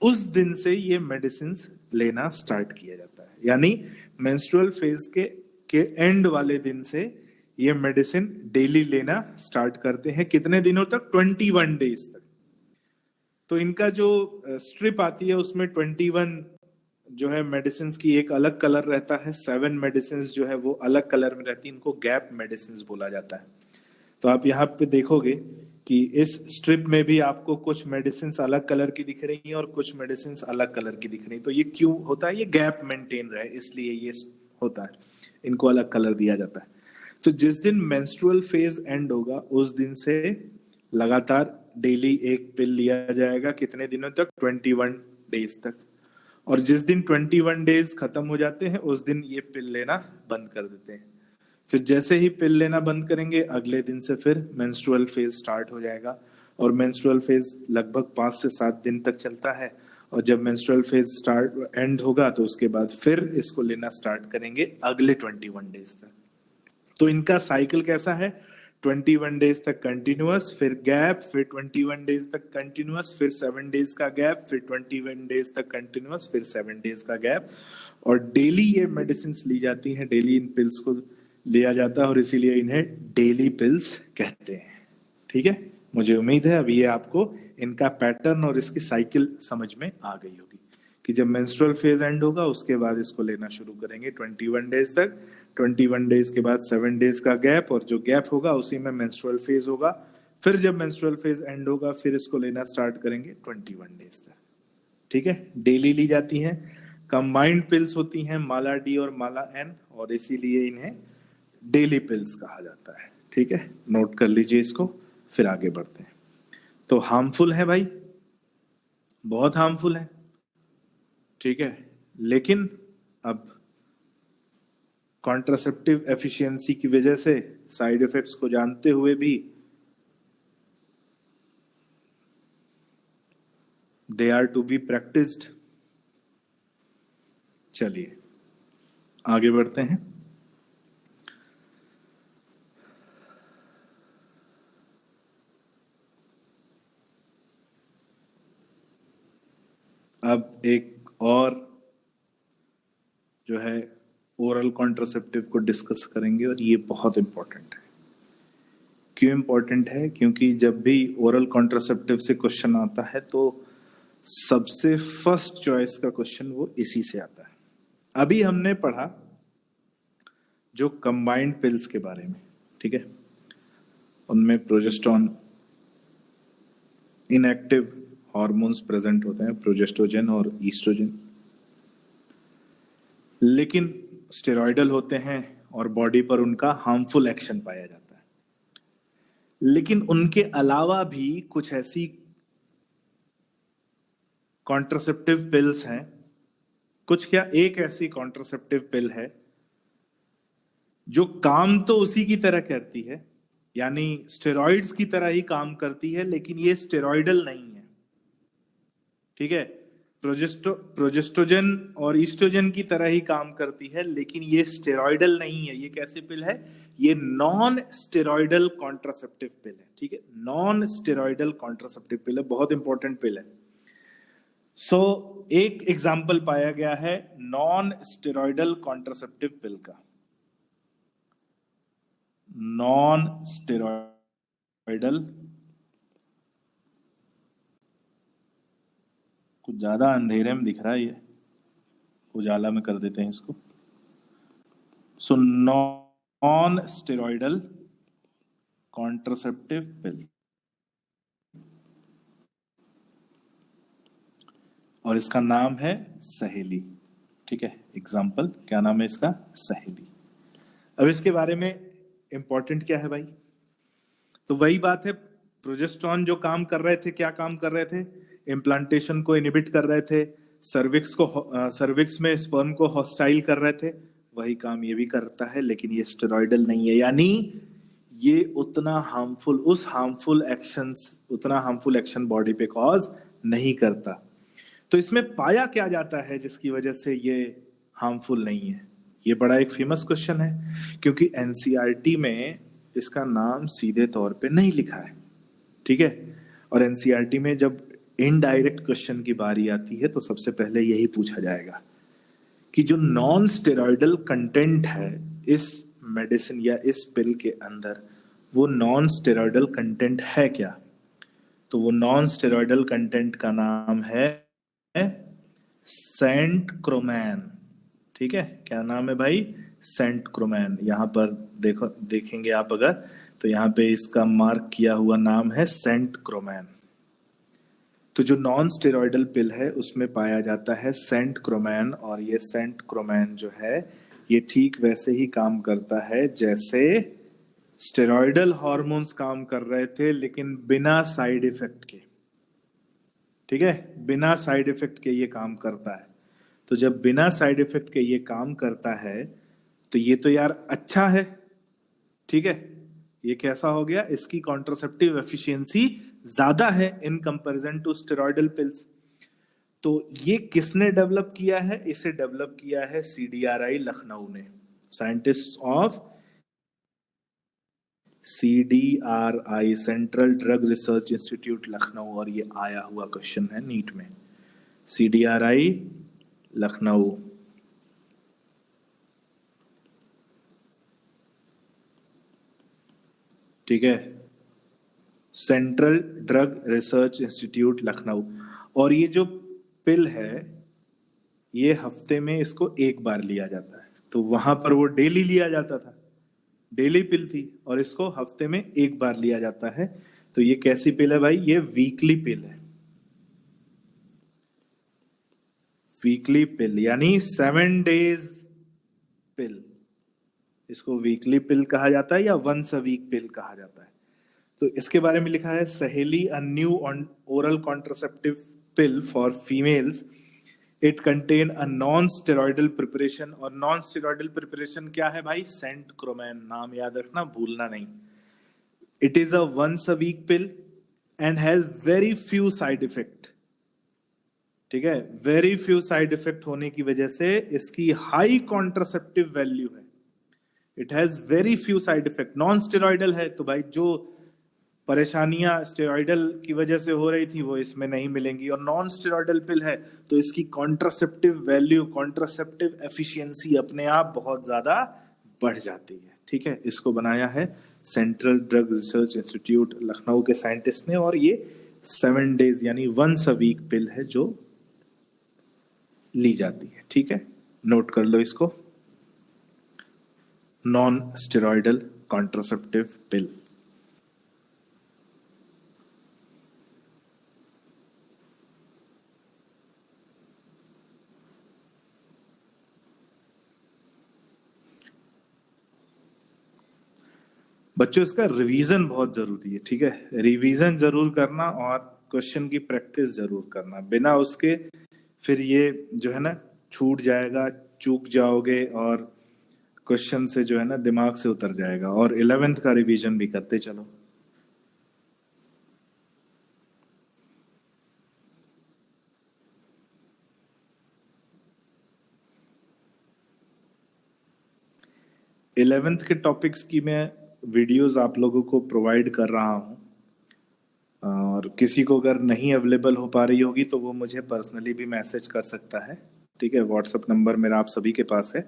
उस दिन से ये मेडिसिन लेना स्टार्ट किया जाता है। यानी मेंस्ट्रुअल फेज के एंड वाले दिन से ये मेडिसिन डेली लेना स्टार्ट करते हैं। कितने दिनों तक, 21 डेज तक। तो इनका जो स्ट्रिप आती है उसमें 21 जो है मेडिसिन की एक अलग कलर रहता है, 7 मेडिसिन जो है वो अलग कलर में रहती है, इनको गैप मेडिसिन बोला जाता है। तो आप यहाँ पे देखोगे कि इस स्ट्रिप में भी आपको कुछ मेडिसिन अलग कलर की दिख रही हैं और कुछ मेडिसिन अलग कलर की दिख रही हैं। तो ये क्यों होता है, ये गैप मेंटेन रहे इसलिए ये होता है, इनको अलग कलर दिया जाता है। तो जिस दिन मेंस्ट्रुअल फेज एंड होगा उस दिन से लगातार डेली एक पिल लिया जाएगा। कितने दिनों तक, 21 डेज तक। और जिस दिन 21 डेज खत्म हो जाते हैं उस दिन ये पिल लेना बंद कर देते हैं। फिर जैसे ही पिल लेना बंद करेंगे अगले दिन से फिर मेंस्ट्रुअल फेज स्टार्ट हो जाएगा। और मेंस्ट्रुअल फेज लगभग 5 से 7 दिन तक चलता है, और जब मेंस्ट्रुअल फेज स्टार्ट एंड होगा तो उसके बाद फिर इसको लेना स्टार्ट करेंगे अगले 21 डेज तक। तो इनका साइकिल कैसा है, 21 डेज तक कंटिन्यूअस, फिर गैप, फिर 21 डेज तक कंटिन्यूअस, फिर 7 डेज का गैप, फिर 21 डेज तक कंटिन्यूअस, फिर 7 डेज का गैप। और डेली ये मेडिसिन ली जाती हैं, डेली इन पिल्स को लिया जाता है और इसीलिए इन्हें डेली पिल्स कहते हैं। ठीक है, मुझे उम्मीद है अभी ये आपको इनका पैटर्न और इसकी साइकिल समझ में आ गई होगी कि जब मेंस्ट्रुअल फेज एंड होगा उसके बाद इसको लेना शुरू करेंगे 21 डेज तक, 21 डेज के बाद 7 डेज का गैप, और जो गैप होगा उसी में मेंस्ट्रुअल फेज होगा। फिर जब मेंस्ट्रुअल फेज एंड होगा फिर इसको लेना स्टार्ट करेंगे 21 डेज तक। ठीक है, डेली ली जाती हैं, कंबाइंड पिल्स होती हैं माला डी और माला एन, और इसीलिए इन्हें डेली पिल्स कहा जाता है। ठीक है, नोट कर लीजिए इसको, फिर आगे बढ़ते हैं। तो हार्मफुल है भाई, बहुत हार्मफुल है। ठीक है, लेकिन अब कॉन्ट्रासेप्टिव एफिशिएंसी की वजह से साइड इफेक्ट्स को जानते हुए भी they are to be practised. चलिए आगे बढ़ते हैं। अब एक और जो है ओरल कॉन्ट्रासेप्टिव को डिस्कस करेंगे, और ये बहुत इंपॉर्टेंट है। क्यों इंपॉर्टेंट है? क्योंकि जब भी ओरल कॉन्ट्रासेप्टिव से क्वेश्चन आता है तो सबसे फर्स्ट चॉइस का क्वेश्चन वो इसी से आता है। अभी हमने पढ़ा जो कंबाइंड पिल्स के बारे में, ठीक है, उनमें प्रोजेस्टेरोन इनएक्टिव हार्मोन्स प्रेजेंट होते हैं, प्रोजेस्ट्रोजन और ईस्ट्रोजन, लेकिन स्टेरॉयडल होते हैं और बॉडी पर उनका हार्मफुल एक्शन पाया जाता है। लेकिन उनके अलावा भी कुछ ऐसी कॉन्ट्रासेप्टिव पिल्स हैं, कुछ क्या, एक ऐसी कॉन्ट्रासेप्टिव पिल है जो काम तो उसी की तरह करती है, यानी स्टेरॉइड्स की तरह ही काम करती है, लेकिन ये स्टेरॉयडल नहीं है। ठीक है, प्रोजेस्ट्रोजन और ईस्ट्रोजन की तरह ही काम करती है, लेकिन ये स्टेरॉयडल नहीं है। ये कैसी पिल है? ये नॉन स्टेरॉयडल कॉन्ट्रासेप्टिव पिल है। ठीक है, नॉन स्टेरॉयडल कॉन्ट्रासेप्टिव पिल है, बहुत इंपॉर्टेंट पिल है। सो एक एग्जाम्पल पाया गया है नॉन स्टेरॉयडल कॉन्ट्रासेप्टिव पिल का, नॉन स्टेरॉयडल, कुछ ज्यादा अंधेरे में दिख रहा है, ये उजाला में कर देते हैं इसको। सो नॉन स्टेरॉयडल कॉन्ट्रासेप्टिव पिल, और इसका नाम है सहेली। ठीक है, एग्जाम्पल क्या नाम है इसका? सहेली। अब इसके बारे में इंपॉर्टेंट क्या है भाई? तो वही बात है, प्रोजेस्टेरोन जो काम कर रहे थे, क्या काम कर रहे थे? इम्प्लांटेशन को इनहिबिट कर रहे थे, सर्विक्स में स्पर्म को हॉस्टाइल कर रहे थे, वही काम ये भी करता है, लेकिन ये स्टेरॉयडल नहीं है, यानी ये उतना हार्मफुल एक्शन बॉडी पे कॉज नहीं करता। तो इसमें पाया क्या जाता है जिसकी वजह से ये हार्मफुल नहीं है? ये बड़ा एक फेमस क्वेश्चन है, क्योंकि एनसीईआरटी में इसका नाम सीधे तौर पे नहीं लिखा है। ठीक है, और एनसीईआरटी में जब इनडायरेक्ट क्वेश्चन की बारी आती है तो सबसे पहले यही पूछा जाएगा कि जो नॉन स्टेरॉयडल कंटेंट है इस मेडिसिन या इस पिल के अंदर, वो नॉन स्टेरॉयडल कंटेंट है क्या? तो वो नॉन स्टेरॉयडल कंटेंट का नाम है सेंट क्रोमैन। ठीक है, क्या नाम है भाई? सेंट क्रोमैन। यहाँ पर देखेंगे आप अगर, तो यहाँ पे इसका मार्क किया हुआ नाम है सेंट क्रोमैन। तो जो नॉन स्टेरॉयडल पिल है उसमें पाया जाता है सेंट क्रोमैन, और ये सेंट क्रोमैन जो है ये ठीक वैसे ही काम करता है जैसे स्टेरॉयडल हार्मोन्स काम कर रहे थे, लेकिन बिना साइड इफेक्ट के। ठीक है, बिना साइड इफेक्ट के ये काम करता है। तो जब बिना साइड इफेक्ट के ये काम करता है तो ये तो यार अच्छा है। ठीक है, ये कैसा हो गया? इसकी कॉन्ट्रासेप्टिव एफिशिएंसी ज्यादा है in comparison to steroidal pills. तो ये किसने डेवलप किया है? इसे डेवलप किया है CDRI लखनऊ ने, scientist of CDRI, central drug research institute Lucknow. और ये आया हुआ क्वेश्चन है नीट में, CDRI लखनऊ। ठीक है, central drug research institute Lucknow. और ये जो पिल है ये हफ्ते में इसको एक बार लिया जाता है, तो वहां पर वो डेली लिया जाता था, डेली पिल थी, और इसको हफ्ते में एक बार लिया जाता है। तो ये कैसी पिल है भाई? ये वीकली पिल है, वीकली पिल यानी 7 डेज पिल। इसको वीकली पिल कहा जाता है या वंस अ वीक पिल कहा जाता है। तो इसके बारे में लिखा है सहेली, a new oral contraceptive pill for females. It contain a non steroidal preparation. और नॉन स्टेरॉइडल प्रिपरेशन क्या है भाई? सेंट क्रोमैन, नाम याद रखना, भूलना नहीं। It is a once a week pill and has very few side effect. ठीक है, वेरी फ्यू साइड इफेक्ट होने की वजह से इसकी हाई कॉन्ट्रासेप्टिव वैल्यू है। It has very few side effect, non steroidal है, तो भाई जो परेशानियां स्टेरॉइडल की वजह से हो रही थी वो इसमें नहीं मिलेंगी। और नॉन स्टेरॉइडल पिल है तो इसकी कॉन्ट्रासेप्टिव वैल्यू, कॉन्ट्रासेप्टिव एफिशिएंसी अपने आप बहुत ज्यादा बढ़ जाती है। ठीक है, इसको बनाया है central drug research institute Lucknow के साइंटिस्ट ने। और ये 7 डेज यानी वंस अ वीक पिल है जो ली जाती है। ठीक है, नोट कर लो इसको, नॉन स्टेरॉइडल कॉन्ट्रासेप्टिव पिल। बच्चों इसका रिवीजन बहुत जरूरी है। ठीक है, रिवीजन जरूर करना और क्वेश्चन की प्रैक्टिस जरूर करना। बिना उसके फिर ये जो है ना छूट जाएगा, चूक जाओगे और क्वेश्चन से जो है ना दिमाग से उतर जाएगा। और 11th का रिवीजन भी करते चलो। इलेवेंथ के टॉपिक्स की मैं वीडियोस आप लोगों को प्रोवाइड कर रहा हूँ, और किसी को अगर नहीं अवेलेबल हो पा रही होगी तो वो मुझे पर्सनली भी मैसेज कर सकता है। ठीक है, व्हाट्सएप नंबर मेरा आप सभी के पास है,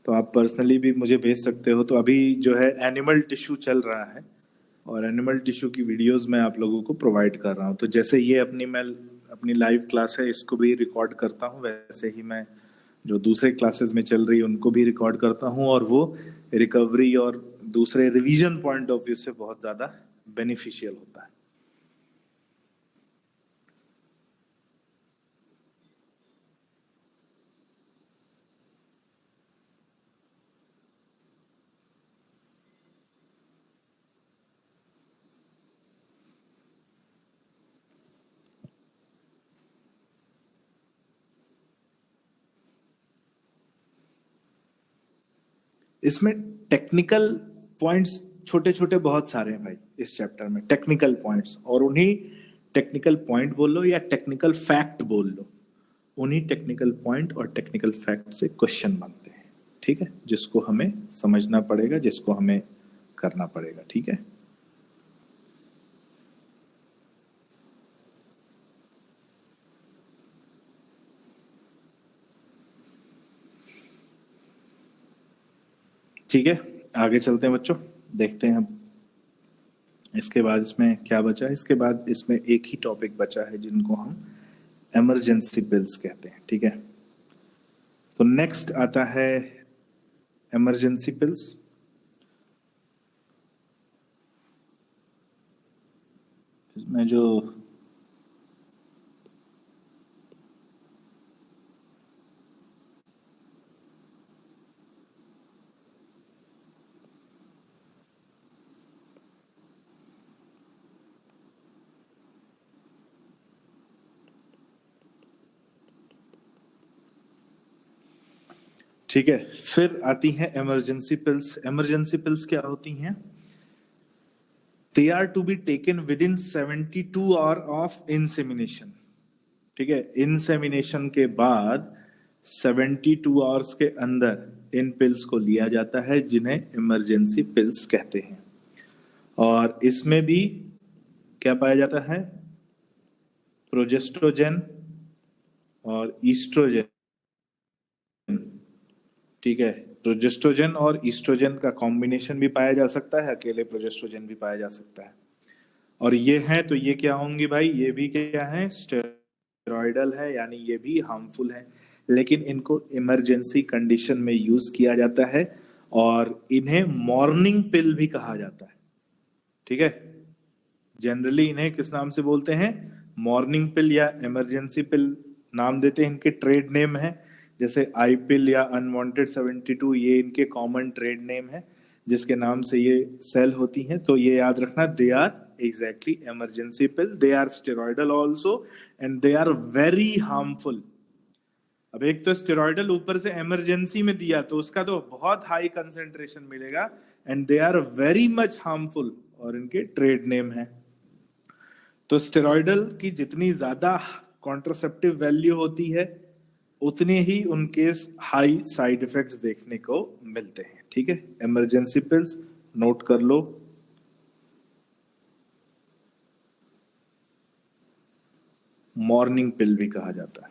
तो आप पर्सनली भी मुझे भेज सकते हो। तो अभी जो है एनिमल टिश्यू चल रहा है और एनिमल टिश्यू की वीडियोस मैं आप लोगों को प्रोवाइड कर रहा हूँ। तो जैसे ये अपनी लाइव क्लास है इसको भी रिकॉर्ड करता हूँ, वैसे ही मैं जो दूसरे क्लासेस में चल रही है उनको भी रिकॉर्ड करता हूँ, और वो रिकवरी और दूसरे रिवीजन पॉइंट ऑफ व्यू से बहुत ज़्यादा बेनिफिशियल होता है। इसमें टेक्निकल पॉइंट्स छोटे छोटे बहुत सारे हैं भाई इस चैप्टर में, टेक्निकल पॉइंट्स। और उन्हीं टेक्निकल पॉइंट बोल लो या टेक्निकल फैक्ट बोल लो, उन्हीं टेक्निकल पॉइंट और टेक्निकल फैक्ट से क्वेश्चन बनते हैं। ठीक है, जिसको हमें समझना पड़ेगा, जिसको हमें करना पड़ेगा। ठीक है, ठीक है, आगे चलते हैं बच्चों, देखते हैं हम इसके बाद इसमें क्या बचा है। इसके बाद इसमें एक ही टॉपिक बचा है जिनको हम इमरजेंसी बिल्स कहते हैं। ठीक है, तो नेक्स्ट आता है इमरजेंसी बिल्स। इसमें जो ठीक है, फिर आती हैं इमरजेंसी पिल्स। इमरजेंसी पिल्स क्या होती हैं? they are to be taken within 72 hour of insemination. ठीक है, इंसेमिनेशन के बाद 72 आवर्स के अंदर इन पिल्स को लिया जाता है, जिन्हें इमरजेंसी पिल्स कहते हैं। और इसमें भी क्या पाया जाता है? प्रोजेस्ट्रोजेन और ईस्ट्रोजेन। ठीक है, प्रोजेस्ट्रोजेन और ईस्ट्रोजेन का कॉम्बिनेशन भी पाया जा सकता है, अकेले प्रोजेस्ट्रोजेन भी पाया जा सकता है। और ये है तो ये क्या होंगे भाई? ये भी क्या है? स्टेरॉइडल है, यानी ये भी हार्मफुल है, लेकिन इनको इमरजेंसी कंडीशन में यूज किया जाता है और इन्हें मॉर्निंग पिल भी कहा जाता है। ठीक है, जनरली इन्हें किस नाम से बोलते हैं? मॉर्निंग पिल या इमरजेंसी पिल नाम देते हैं, इनके ट्रेड नेम है। जैसे आई पिल या अनवांटेड 72, ये इनके कॉमन ट्रेड नेम है जिसके नाम से ये सेल होती हैं। तो ये याद रखना, they are exactly emergency pill, they are steroidal also and they are very harmful. अब एक तो स्टेरॉइडल ऊपर से इमरजेंसी में दिया तो उसका तो बहुत हाई कंसेंट्रेशन मिलेगा, and they are very much harmful, और इनके ट्रेड नेम है। तो स्टेरॉइडल की जितनी ज्यादा कॉन्ट्रासेप्टिव वैल्यू होती है, उतने ही उनके हाई साइड इफेक्ट्स देखने को मिलते हैं। ठीक है, इमरजेंसी पिल्स नोट कर लो। मॉर्निंग पिल भी कहा जाता है।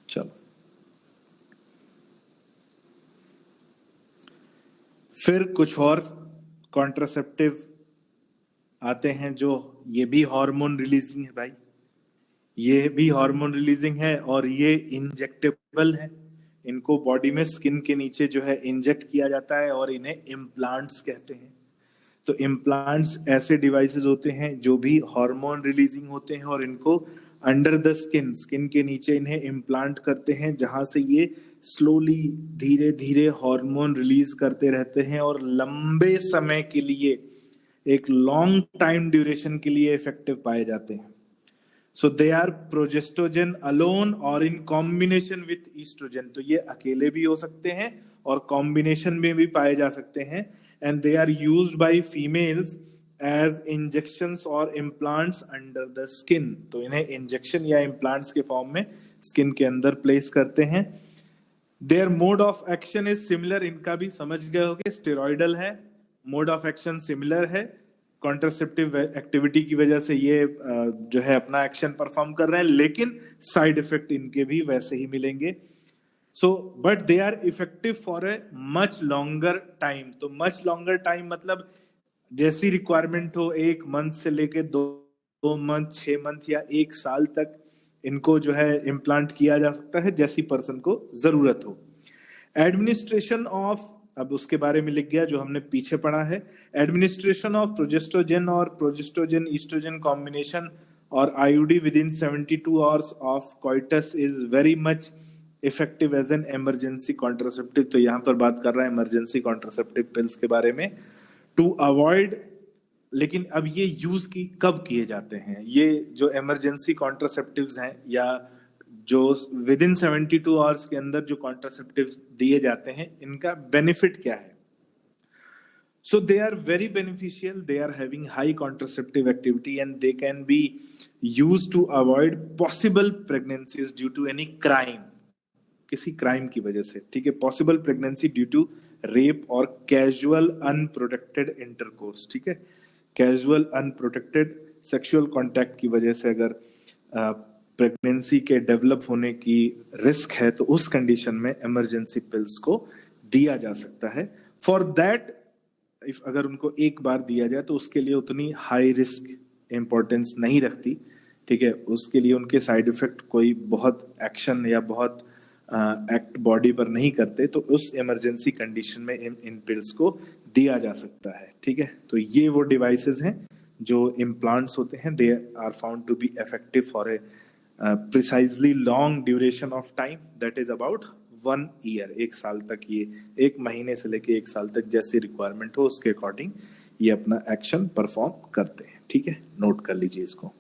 चलो, फिर कुछ और कॉन्ट्रासेप्टिव आते हैं जो ये भी हार्मोन रिलीजिंग है भाई। ये भी हार्मोन रिलीजिंग है और ये इंजेक्टेबल है। इनको बॉडी में स्किन के नीचे जो है इंजेक्ट किया जाता है और इन्हें इम्प्लांट्स कहते हैं। तो इम्प्लांट्स ऐसे डिवाइसेस होते हैं जो भी हार्मोन रिलीजिंग होते हैं और इनको अंडर द स्किन के नीचे इन्हें इम्प्लांट करते हैं, जहां से ये स्लोली धीरे धीरे हार्मोन रिलीज करते रहते हैं और लंबे समय के लिए, एक लॉन्ग टाइम ड्यूरेशन के लिए इफेक्टिव पाए जाते हैं। सो दे आर प्रोजेस्ट्रोजेन अलोन और इन कॉम्बिनेशन विथ ईस्ट्रोजेन। तो ये अकेले भी हो सकते हैं और कॉम्बिनेशन में भी पाए जा सकते हैं, and they are used by females as injections और इम्प्लांट्स अंडर द स्किन। तो इन्हें इंजेक्शन या इम्प्लांट्स के फॉर्म में स्किन के अंदर प्लेस करते हैं। Their mode of action is similar. इनका भी समझ गए होंगे, स्टेरॉइडल है, मोड ऑफ एक्शन सिमिलर है। कॉन्ट्रासेप्टिव एक्टिविटी की वजह से ये जो है अपना एक्शन परफॉर्म कर रहे हैं, लेकिन साइड इफेक्ट इनके भी वैसे ही मिलेंगे। So but they are effective for a much longer time. तो मच लॉन्गर टाइम मतलब जैसी रिक्वायरमेंट हो, 1 मंथ से लेके 2 मंथ, 6 मंथ या 1 साल तक इनको जो है इम्प्लांट किया जा सकता है, जैसी पर्सन को जरूरत हो। एडमिनिस्ट्रेशन ऑफ, अब उसके बारे में लिख गया जो हमने पीछे पढ़ा है। एडमिनिस्ट्रेशन ऑफ प्रोजेस्ट्रोजेन और प्रोजेस्ट्रोजेन ईस्ट्रोजेन कॉम्बिनेशन और IUD within 72 hours of coitus is very much effective as an emergency contraceptive. तो यहाँ पर बात कर रहा है इमरजेंसी कॉन्ट्रासेप्टिव पिल्स के बारे में, टू अवॉइड। लेकिन अब ये यूज की कब किए जाते हैं? ये जो इमरजेंसी कॉन्ट्रासेप्टिव्स हैं या जो विद इन 72 आवर्स के अंदर जो कॉन्ट्रासेप्टिव्स दिए जाते हैं, इनका बेनिफिट क्या है? So they are very beneficial. They are having high contraceptive activity and they can be used to avoid possible pregnancies due to any crime. किसी क्राइम की वजह से, ठीक है, possible pregnancy due to rape और casual unprotected intercourse. ठीक है, casual unprotected sexual contact की वजह से अगर प्रेगनेंसी के डेवलप होने की रिस्क है, तो उस कंडीशन में इमरजेंसी पिल्स को दिया जा सकता है। फॉर दैट इफ अगर उनको एक बार दिया जाए तो उसके लिए उतनी हाई रिस्क इम्पोर्टेंस नहीं रखती, ठीक है, उसके लिए उनके साइड इफेक्ट कोई बहुत एक्शन या बहुत एक्ट बॉडी पर नहीं करते, तो उस इमरजेंसी कंडीशन में इन पिल्स को दिया जा सकता है, ठीक है। तो ये वो डिवाइसेस हैं जो इम्प्लांट्स होते हैं, they are found to be effective for a precisely long duration of time that is about 1 year, 1 साल तक, ये 1 महीने से लेके 1 साल तक जैसी रिक्वायरमेंट हो उसके अकॉर्डिंग ये अपना एक्शन परफॉर्म करते हैं, ठीक है, नोट कर लीजिए इसको।